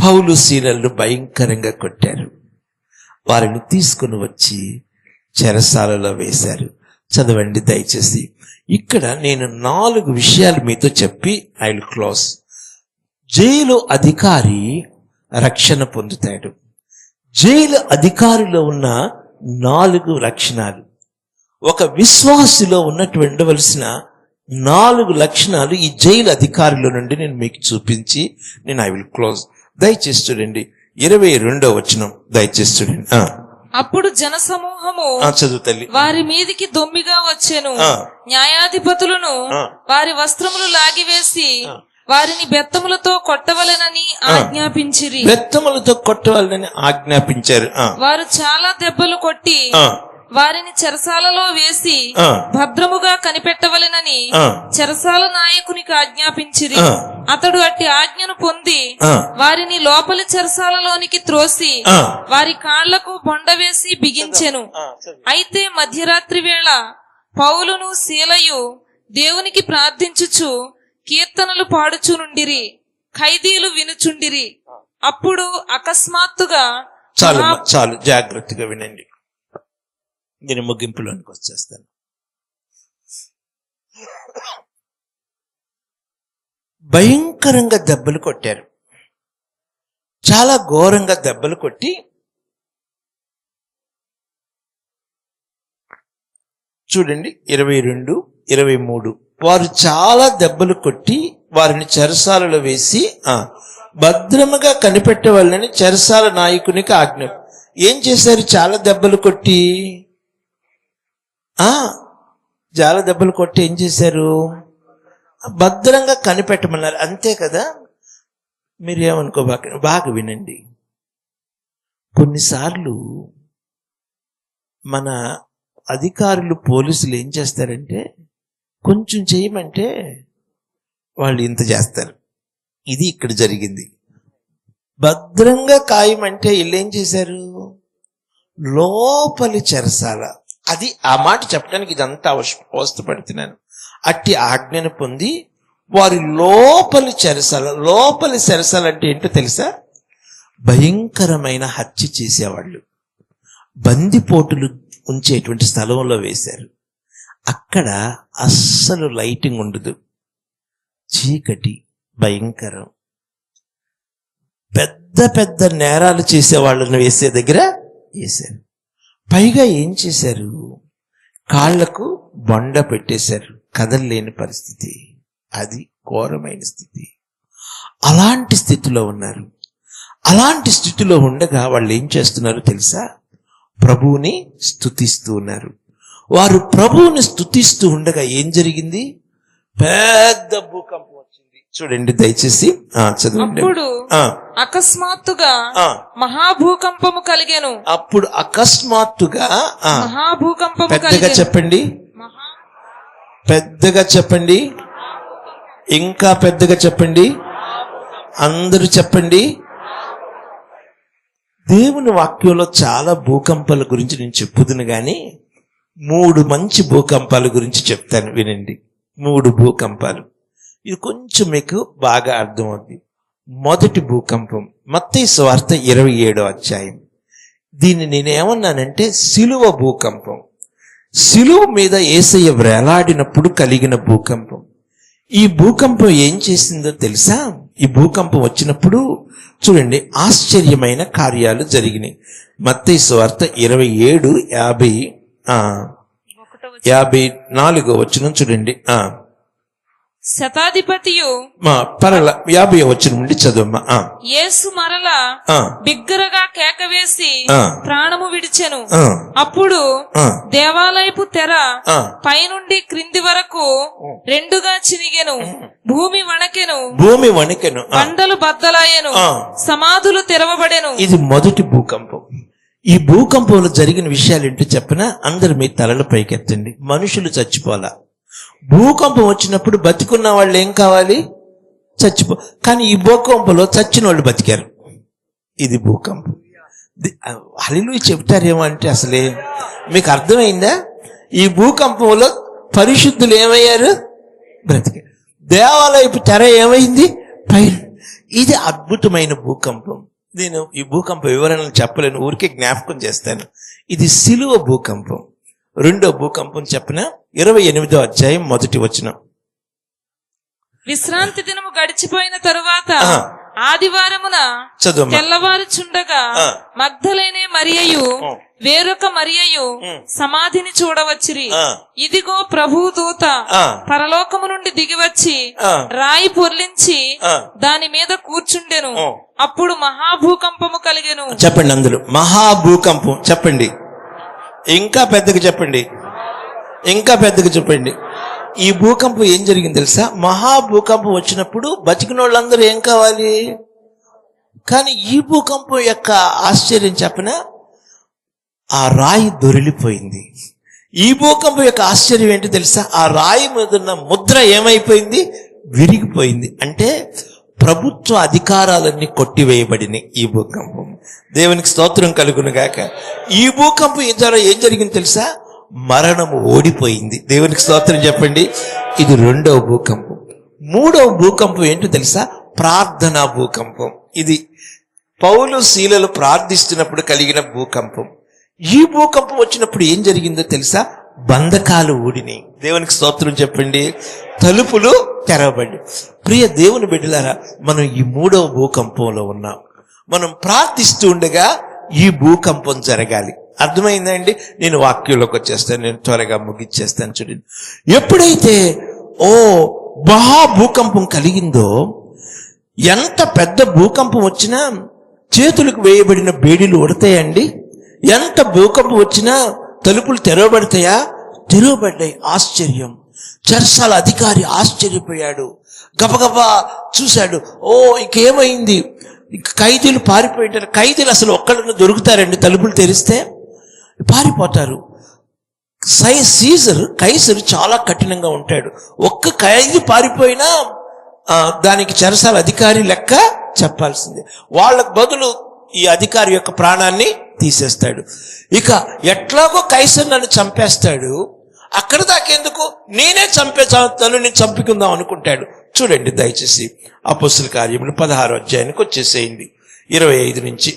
పౌలు సీలలను భయంకరంగా కొట్టారు. వారిని తీసుకుని వచ్చి చెరసాలలో వేశారు. చదవండి దయచేసి. ఇక్కడ నేను 4 విషయాలు మీతో చెప్పి ఐ విల్ క్లోజ్. జైలు అధికారి రక్షణ పొందుతాడు. జైలు అధికారిలో ఉన్న 4 లక్షణాలు, ఒక విశ్వాసిలో ఉండవలసిన 4 లక్షణాలు ఈ జైలు అధికారిలో నుండి నేను మీకు చూపించి నేను ఐ విల్ క్లోజ్. దయచేసి చూడండి 22వ వచనం. దయచేసి చూడండి. అప్పుడు జనసమూహము చదువు తల్లి. వారి మీదికి దొమ్మిగా వచ్చెను. న్యాయాధిపతులను వారి వస్త్రములు లాగివేసి వారిని బెత్తములతో కొట్టవలెనని ఆజ్ఞాపించిరి. బెత్తములతో కొట్టవలెనని ఆజ్ఞాపించారు. వారు చాలా దెబ్బలు కొట్టి వారిని చెరసాలలో వేసి భద్రముగా కనిపెట్టవలెనని చెరసాల నాయకునికి ఆజ్ఞాపించిరి. అతడు అట్టి ఆజ్ఞను పొంది వారిని లోపలి చెరసాలలోనికి త్రోసి వారి కాళ్లకు బొండ వేసి బిగించెను. అయితే మధ్యరాత్రి వేళ పౌలును సీలయు దేవునికి ప్రార్థించుచు కీర్తనలు పాడుచునుండిరి. ఖైదీలు వినుచుండిరి. అప్పుడు అకస్మాత్తుగా చాలు జాగ్రత్తగా వినండి. నేను ముగింపులోనికి వచ్చేస్తాను. భయంకరంగా దెబ్బలు కొట్టారు. చాలా ఘోరంగా దెబ్బలు కొట్టి చూడండి 22, 23. వారు చాలా దెబ్బలు కొట్టి వారిని చెరసాలలో వేసి భద్రముగా కనిపెట్టవాలని చెరసాల నాయకునికి ఆజ్ఞ. ఏం చేశారు? చాలా దెబ్బలు కొట్టి ఏం చేశారు? భద్రంగా కనిపెట్టమన్నారు. అంతే కదా. మీరేమనుకో, బాగా వినండి. కొన్నిసార్లు మన అధికారులు, పోలీసులు ఏం చేస్తారంటే కొంచెం చేయమంటే వాళ్ళు ఇంత చేస్తారు. ఇది ఇక్కడ జరిగింది. భద్రంగా ఖాయమంటే వీళ్ళు ఏం చేశారు? లోపలి చెరసాల. అది ఆ మాట చెప్పడానికి ఇదంతా అవసరపడుతున్నాను. అట్టి ఆజ్ఞను పొంది వారి లోపలి చెరసాల అంటే ఏంటో తెలుసా? భయంకరమైన హత్య చేసేవాళ్ళు, బందిపోటులు ఉంచేటువంటి స్థలంలో వేశారు. అక్కడ అస్సలు లైటింగ్ ఉండదు, చీకటి, భయంకరం. పెద్ద పెద్ద నేరాలు చేసేవాళ్ళను వేసే దగ్గర వేశారు. పైగా ఏం చేశారు? కాళ్లకు బొండ పెట్టేశారు, కదలలేని పరిస్థితి. అది ఘోరమైన స్థితి. అలాంటి స్థితిలో ఉన్నారు. అలాంటి స్థితిలో ఉండగా వాళ్ళు ఏం చేస్తున్నారు తెలుసా? ప్రభువుని స్తుతిస్తూ ఉన్నారు. వారు ప్రభువుని స్తుతిస్తూ ఉండగా ఏం జరిగింది? పెద్ద భూకంపం వచ్చింది. చూడండి దయచేసి, చదవండి. అప్పుడు అకస్మాత్తుగా మహాభూకంపము కలిగెను. అప్పుడు అకస్మాత్తుగా మహాభూకంపము పెద్దగా చెప్పండి, పెద్దగా చెప్పండి, ఇంకా పెద్దగా చెప్పండి, అందరూ చెప్పండి. దేవుని వాక్యంలో చాలా భూకంపాల గురించి నేను చెప్పుదును గాని 3 మంచి భూకంపాల గురించి చెప్తాను, వినండి. 3 భూకంపాలు. ఇది కొంచెం మీకు బాగా అర్థమవుతుంది. మొదటి భూకంపం మత్తయి సువార్త 27వ అధ్యాయం. దీన్ని నేనేమన్నానంటే సిలువ భూకంపం. సిలువ మీద యేసయ్య వేలాడినప్పుడు కలిగిన భూకంపం. ఈ భూకంపం ఏం చేసిందో తెలుసా? ఈ భూకంపం వచ్చినప్పుడు చూడండి ఆశ్చర్యమైన కార్యాలు జరిగినాయి. మత్తయి సువార్త 27:54 వచనం చూడండి. శతాధిపతియు 50వ వచనం నుండి చదువమ్మా. యేసు మరలా బిగ్గరగా కేక వేసి ప్రాణము విడిచెను. అప్పుడు దేవాలయపు తెర పైనుండి క్రింది వరకు 2గా చినిగెను. భూమి వణకెను, బండలు బద్దలాయెను, సమాధులు తెరవబడెను. ఇది మొదటి భూకంపం. ఈ భూకంపంలో జరిగిన విషయాలు ఏంటో చెప్పినా అందరు మీ తలలు పైకెత్తండి. మనుషులు చచ్చిపోలా. భూకంపం వచ్చినప్పుడు బతికున్న వాళ్ళు ఏం కావాలి? కానీ ఈ భూకంపంలో చచ్చిన వాళ్ళు బతికారు. ఇది భూకంపం. హల్లెలూయా చెప్తారేమో అంటే అసలే మీకు అర్థమైందా? ఈ భూకంపంలో పరిశుద్ధులు ఏమయ్యారు? బ్రతికే. దేవాలయపు తెర ఏమైంది? పైన. ఇది అద్భుతమైన భూకంపం. నేను ఈ భూకంప వివరణలు చెప్పలేను, ఊరికే జ్ఞాపకం చేస్తాను. ఇది సిలువ భూకంపం. రెండో భూకంపం చెప్పిన 28వ అధ్యాయం 1వ వచనం. విశ్రాంతి దినము గడిచిపోయిన తరువాత ఆదివారమున తెల్లవారుచుండగా మగ్దలేనే మరియయు వేరొక మరియయు సమాధిని చూడవచ్చిరి. ఇదిగో ప్రభువు దూత పరలోకము నుండి దిగివచ్చి రాయి పొర్లించి దాని మీద కూర్చుండెను. అప్పుడు మహాభూకంపము కలిగెను. చెప్పండి అందులో మహాభూకంపం. చెప్పండి, ఇంకా పెద్దగా చెప్పండి, ఇంకా పెద్దగా చెప్పండి. ఈ భూకంపం ఏం జరిగింది తెలుసా? మహాభూకంపం వచ్చినప్పుడు బతికిన వాళ్ళందరూ ఏం కావాలి? కానీ ఈ భూకంపం యొక్క ఆశ్చర్యం చెప్పిన ఆ రాయి దొరిలిపోయింది. ఈ భూకంపం యొక్క ఆశ్చర్యం ఏంటి తెలుసా? ఆ రాయి మీద ఉన్న ముద్ర ఏమైపోయింది? విరిగిపోయింది. అంటే ప్రభుత్వ అధికారాలన్నీ కొట్టివేయబడినాయి ఈ భూకంపం. దేవునికి స్తోత్రం కలుగును గాక. ఈ భూకంపం ద్వారా ఏం జరిగింది తెలుసా? మరణము ఓడిపోయింది. దేవునికి స్తోత్రం చెప్పండి. ఇది రెండవ భూకంపం. మూడవ భూకంపం ఏంటో తెలుసా? ప్రార్థనా భూకంపం. ఇది పౌలు శీలలు ప్రార్థిస్తున్నప్పుడు కలిగిన భూకంపం. ఈ భూకంపం వచ్చినప్పుడు ఏం జరిగిందో తెలుసా? బంధకాలు ఊడినాయి. దేవునికి స్తోత్రం చెప్పండి. తలుపులు తెరవబడి. ప్రియ దేవుని బిడ్డలారా, మనం ఈ మూడవ భూకంపంలో ఉన్నాం. మనం ప్రార్థిస్తూ ఉండగా ఈ భూకంపం జరగాలి. అర్థమైందండి? నేను వాక్యంలోకి వచ్చేస్తాను, నేను త్వరగా ముగిచ్చేస్తాను. చూడండి, ఎప్పుడైతే మహా భూకంపం కలిగిందో, ఎంత పెద్ద భూకంపం వచ్చినా చేతులకు వేయబడిన బేడీలు ఉడతాయండి. ఎంత భూకంపం వచ్చినా తలుపులు తెరవబడతాయా? తెరవబడ్డాయి. ఆశ్చర్యం. చెరసాల అధికారి ఆశ్చర్యపోయాడు. గబగబా చూశాడు. ఇంకేమైంది? ఖైదీలు పారిపోయింటారు. ఖైదీలు అసలు ఒక్కళ్ళను దొరుకుతారండి? తలుపులు తెరిస్తే పారిపోతారు. కైసరు చాలా కఠినంగా ఉంటాడు. ఒక్క ఖైదీ పారిపోయినా దానికి చెరసాల అధికారి లెక్క చెప్పాల్సిందే. వాళ్ళకు బదులు ఈ అధికారి యొక్క ప్రాణాన్ని తీసేస్తాడు. ఇక ఎట్లాగో కైసర్ నన్ను చంపేస్తాడు, అక్కడ దాకెందుకు, నేనే నన్ను నేను చంపుకుందాం అనుకుంటాడు. చూడండి దయచేసి అపోస్తుల కార్యములు 16వ అధ్యాయానికి వచ్చేసేయండి, 25 నుంచి.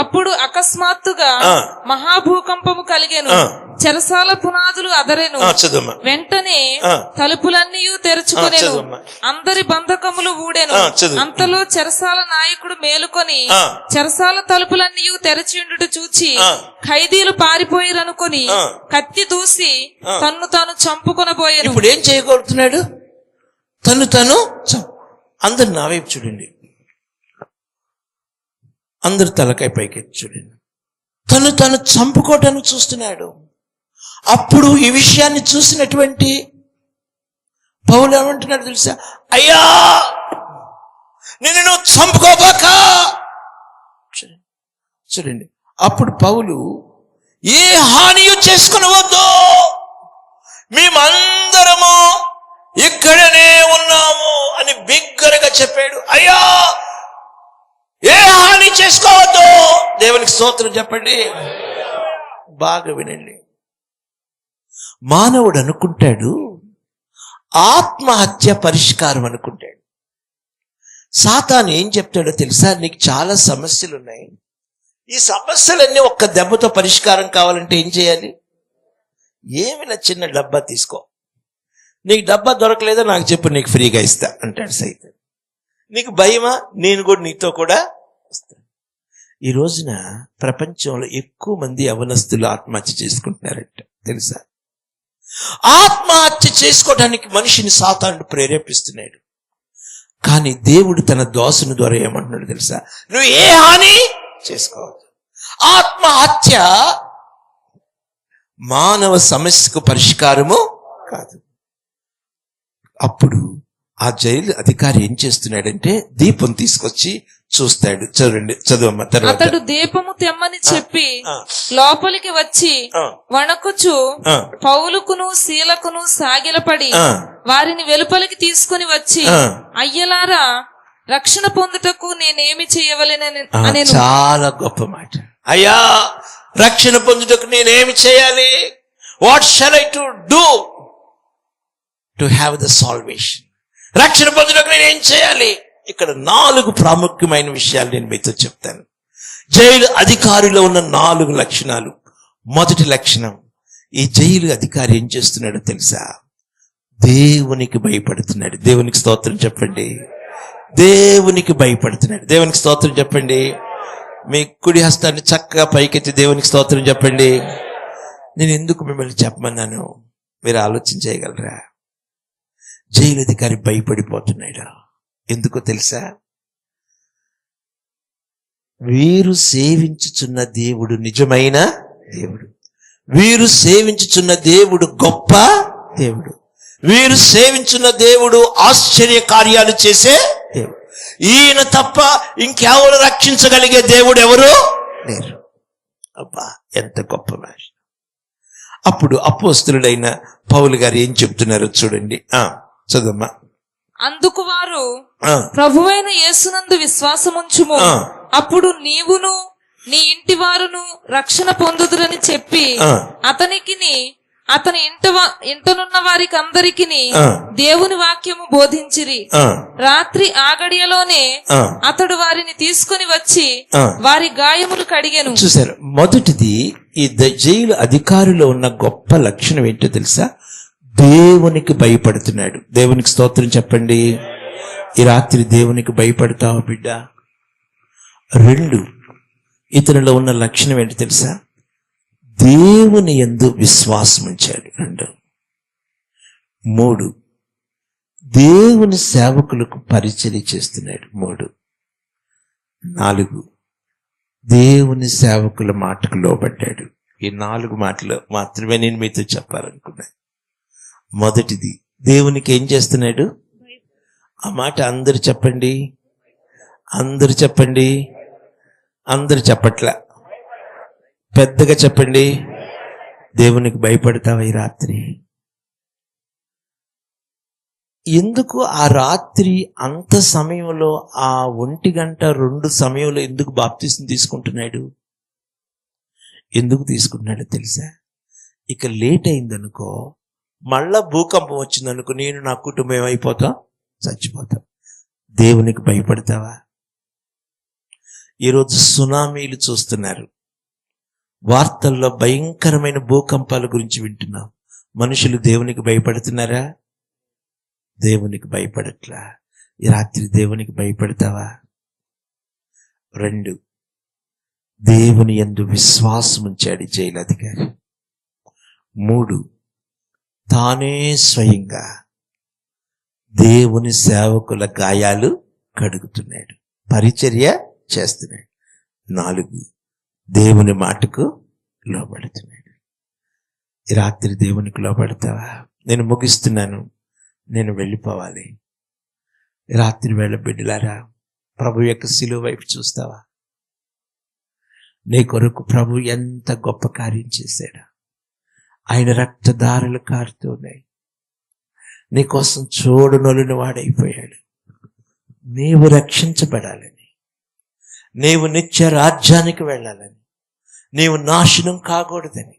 అప్పుడు అకస్మాత్తుగా మహాభూకంపము కలిగెను. చెరసాల పునాదులు అదరెను. వెంటనే తలుపులన్నీ తెరుచుకొనెను. అందరి బంధకములు ఊడెను. అంతలో చెరసాల నాయకుడు మేలుకొని చెరసాల తలుపులన్నీ తెరచియుండుట చూచి ఖైదీలు పారిపోయిరనుకొని కత్తి దూసి తన్ను తాను చంపుకొనబోయెను. ఇప్పుడు ఏం చేయగలుగుతున్నాడు? తను అందరు నా వైపు చూడండి, అందరు తలకాయ పైకి చూడండి. తను చంపుకోవటానికి చూస్తున్నాడు. అప్పుడు ఈ విషయాన్ని చూసినటువంటి పౌలు ఏమంటున్నాడు తెలుసా? అయ్యా, నిన్ను చంపుకోబాక. చూడండి, అప్పుడు పౌలు ఏ హానియు చేసుకునవద్దు, మేమందరము ఇక్కడనే ఉన్నాము అని బిగ్గరగా చెప్పాడు. అయ్యా, ఏ హాని చేసుకోవద్దు. దేవునికి స్తోత్రం చెప్పండి. బాగా వినండి. మానవుడు అనుకుంటాడు ఆత్మహత్య పరిష్కారం అనుకుంటాడు. సాతాను ఏం చెప్తాడో తెలుసా? నీకు చాలా సమస్యలు ఉన్నాయి, ఈ సమస్యలన్నీ ఒక్క దెబ్బతో పరిష్కారం కావాలంటే ఏం చేయాలి? ఏమైనా చిన్న డబ్బా తీసుకో, నీకు డబ్బా దొరకలేదా నాకు చెప్పు, నీకు ఫ్రీగా ఇస్తా అంటాడు సైతం. నీకు భయమా? నేను కూడా నీతో కూడా వస్తాను. ఈ రోజున ప్రపంచంలో ఎక్కువ మంది యవనస్తులు ఆత్మహత్య చేసుకుంటున్నారంట తెలుసా? ఆత్మహత్య చేసుకోవడానికి మనిషిని సాతానుడు ప్రేరేపిస్తున్నాడు. కానీ దేవుడు తన దోసుని ద్వారా ఏమంటున్నాడు తెలుసా? నువ్వు ఏ హాని చేసుకోవద్దు. ఆత్మహత్య మానవ సమస్యకు పరిష్కారము కాదు. అప్పుడు ఆ జైలు అధికారి ఏం చేస్తున్నాడంటే దీపం తీసుకొచ్చి చూస్తాడు. చూడండి, చదువమ్మ. తర్వాత అతడు దీపము తెమ్మని చెప్పి లోపలికి వచ్చి వణకుచు పౌలుకును శీలకును సాగిలపడి వారిని వెలుపలికి తీసుకుని వచ్చి, అయ్యలారా, రక్షణ పొందుటకు నేనేమి చేయవలెనని. చాలా గొప్ప మాట. అయ్యా, రక్షణ పొందుటకు నేనేమి చేయాలి? What shall I to do? To have the salvation. రక్షణ పొందుటకు నేను ఏం చేయాలి? ఇక్కడ 4 ప్రాముఖ్యమైన విషయాలు నేను మీతో చెప్తాను. జైలు అధికారిలో ఉన్న 4 లక్షణాలు. మొదటి లక్షణం, ఈ జైలు అధికారి ఏం చేస్తున్నాడో తెలుసా? దేవునికి భయపడుతున్నాడు. దేవునికి స్తోత్రం చెప్పండి. దేవునికి భయపడుతున్నాడు. దేవునికి స్తోత్రం చెప్పండి. మీ కుడి హస్తాన్ని చక్కగా పైకెత్తి దేవునికి స్తోత్రం చెప్పండి. నేను ఎందుకు మిమ్మల్ని చెప్పమన్నాను మీరు ఆలోచన చేయగలరా? జైలు అధికారి భయపడిపోతున్నాడు. ఎందుకో తెలుసా? వీరు సేవించుచున్న దేవుడు నిజమైన దేవుడు. వీరు సేవించుచున్న దేవుడు గొప్ప దేవుడు. వీరు సేవించున్న దేవుడు ఆశ్చర్య కార్యాలు చేసే దేవుడు. ఈయన తప్ప ఇంకెవరు రక్షించగలిగే దేవుడు ఎవరు లేరు. అబ్బా, ఎంత గొప్ప భాష. అప్పుడు అపోస్తలుడైన పౌలు గారు ఏం చెప్తున్నారో చూడండి. చదమ్మా. అందుకు వారు, ప్రభువైన యేసునందు విశ్వాసముంచుము, అప్పుడు నీవును నీ ఇంటి వారును రక్షణ పొందుదురని చెప్పి అతనికిని అతని ఇంటనున్న వారికి అందరికి దేవుని వాక్యము బోధించిరి. రాత్రి ఆ గడియలోనే అతడు వారిని తీసుకుని వచ్చి వారి గాయములు కడిగెను. చూసారు, మొదటిది ఈ జైలు అధికారిలో ఉన్న గొప్ప లక్షణం ఏంటో తెలుసా? దేవునికి భయపడుతున్నాడు. దేవునికి స్తోత్రం చెప్పండి. ఈ రాత్రి దేవునికి భయపడతావా బిడ్డ? 2, ఇతనిలో ఉన్న లక్షణం ఏంటో తెలుసా? దేవుని యందు విశ్వాసం ఉంచాడు. 2, 3, దేవుని సేవకులకు పరిచర్య చేస్తున్నాడు. 3, 4, దేవుని సేవకుల మాటకు లోబడ్డాడు. ఈ 4 మాటలు మాత్రమే నేను మీతో చెప్పాలనుకున్నా. మొదటిది, దేవునికి ఏం చేస్తున్నాడు? ఆ మాట అందరు చెప్పండి. అందరు చెప్పండి. అందరు చెప్పట్లా, పెద్దగా చెప్పండి. దేవునికి భయపడతావా ఈ రాత్రి? ఎందుకు ఆ రాత్రి అంత సమయంలో, ఆ 1:02 సమయంలో ఎందుకు బాప్తిసం తీసుకుంటున్నాడు? ఎందుకు తీసుకుంటున్నాడో తెలుసా? ఇక లేట్ అయిందనుకో, మళ్ళా భూకంపం వచ్చిందనుకో, నేను నా కుటుంబం ఏమైపోతాం? చచ్చిపోతాం. దేవునికి భయపడతావా? ఈరోజు సునామీలు చూస్తున్నారు, వార్తల్లో భయంకరమైన భూకంపాల గురించి వింటున్నాం. మనుషులు దేవునికి భయపడుతున్నారా? దేవునికి భయపడట్లా. ఈ రాత్రి దేవునికి భయపడతావా? 2, దేవుని యందు విశ్వాసం ఉంచాడు జైలు అధికారి. 3, తానే స్వయంగా దేవుని సేవకుల గాయాలు కడుగుతున్నాడు, పరిచర్య చేస్తున్నాడు. 4, దేవుని మాటకు లోబడుతున్నాడు. ఈ రాత్రి దేవునికి లోబడతావా? నేను ముగిస్తున్నాను, నేను వెళ్ళిపోవాలి. రాత్రి వేళ బిడ్డలారా, ప్రభు యొక్క శిలువ వైపు చూస్తావా? నీ కొరకు ప్రభు ఎంత గొప్ప కార్యం చేశాడు. ఆయన రక్తధారలు కారుతున్నాయి. నీకోసం చూడనొలిన వాడైపోయాడు. నీవు రక్షించబడాలని, నీవు నిత్య రాజ్యానికి వెళ్ళాలని, నీవు నాశనం కాకూడదని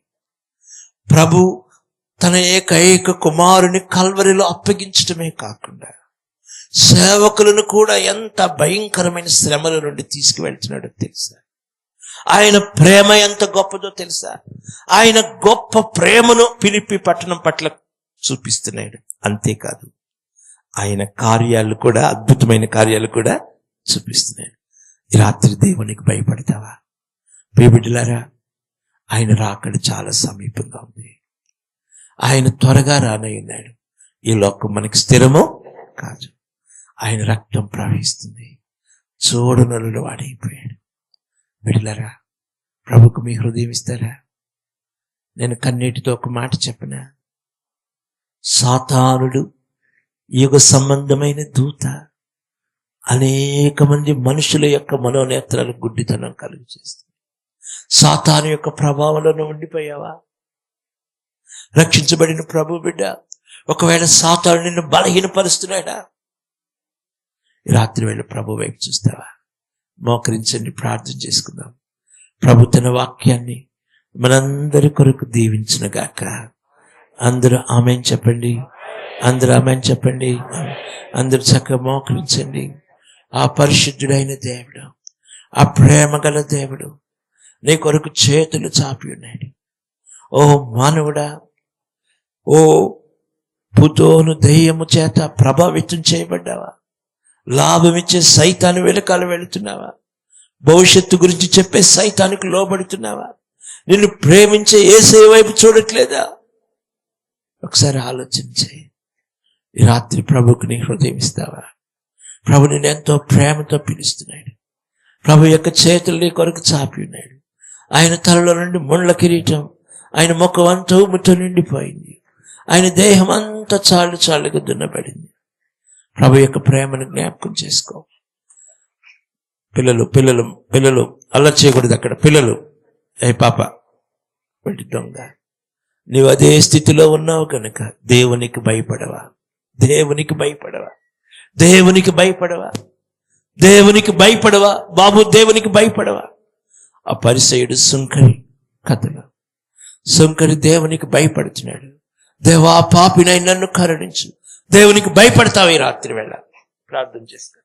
ప్రభు తన ఏకైక కుమారుని కల్వరిలో అప్పగించడమే కాకుండా సేవకులను కూడా ఎంత భయంకరమైన శ్రమల నుండి తీసుకువెళ్తున్నాడో తెలుసా? ఆయన ప్రేమ ఎంత గొప్పదో తెలుసా? ఆయన గొప్ప ప్రేమను ఫిలిప్పీ పట్టణం పట్ల చూపిస్తున్నాడు. అంతేకాదు, ఆయన కార్యాలు కూడా, అద్భుతమైన కార్యాలు కూడా చూపిస్తున్నాడు. ఈ రాత్రి దేవునికి భయపడతావా? ప్రియబిడ్డలారా, ఆయన రాకడ చాలా సమీపంగా ఉంది. ఆయన త్వరగా రానయ్యున్నాడు. ఈ లోకం మనకి స్థిరము కాదు. ఆయన రక్తం ప్రవహిస్తుంది. చూడనలు వాడైపోయాడు. బిడ్డలారా, ప్రభుకు మీ హృదయం ఇస్తారా? నేను కన్నీటితో ఒక మాట చెప్పనా? సాతానుడు, యుగ సంబంధమైన దూత, అనేక మంది మనుషుల యొక్క మనోనేత్రాలు గుడ్డితనం కలుగు చేస్తుంది. సాతాను యొక్క ప్రభావంలో ఉండిపోయావా? రక్షించబడిన ప్రభు బిడ్డ, ఒకవేళ సాతాను నిన్ను బలహీనపరుస్తున్నాడా? రాత్రి వేళ ప్రభు వైపు చూస్తావా? మోకరించండి, ప్రార్థన చేసుకుందాం. ప్రభు తన వాక్యాన్ని మనందరి కొరకు దీవించునుగాక. అందరూ ఆమేన్ చెప్పండి. అందరూ ఆమేన్ చెప్పండి. అందరూ చక్కగా మోకరించండి. ఆ పరిశుద్ధుడైన దేవుడు, ఆ ప్రేమ గల దేవుడు నీ కొరకు చేతులు చాపి ఉన్నాడు. ఓ మానవుడా, ఓ పుతోను దెయ్యము చేత ప్రభావితం చేయబడ్డావా? లాభం ఇచ్చే సైతాను వెనకాల వెళుతున్నావా? భవిష్యత్తు గురించి చెప్పే సైతానికి లోబడుతున్నావా? నిన్ను ప్రేమించే యేసయ్య వైపు చూడట్లేదా? ఒకసారి ఆలోచించే ఈ రాత్రి ప్రభుకు నీ హృదయం ఇస్తావా? ప్రభు నేను ఎంతో ప్రేమతో పిలుస్తున్నాడు. ప్రభు యొక్క చేతులు నీ కొరకు చాపి ఉన్నాడు. ఆయన తలలో నుండి ముండ్ల కిరీటం, ఆయన ముఖం అంతా ఉమ్ముతో నిండిపోయింది. ఆయన దేహం అంతా చాలు చాలుగా దున్నబడింది. ప్రభు యొక్క ప్రేమను జ్ఞాపకం చేసుకో. పిల్లలు పిల్లలు పిల్లలు అల్లరి చేయకూడదు. అక్కడ పిల్లలు, ఏ పాప వంటి దొంగ, నీవు అదే స్థితిలో ఉన్నావు కనుక దేవునికి భయపడవా? దేవునికి భయపడవా? దేవునికి భయపడవా? దేవునికి భయపడవా బాబు? దేవునికి భయపడవా? ఆ పరిసయుడు సుంకరి కథలు, సుంకరి దేవునికి భయపడుతున్నాడు. దేవా పాపినై నన్ను కరుణించు. దేవునికి భయపడతావు ఈ రాత్రి వేళ. ప్రార్థన చేస్తా.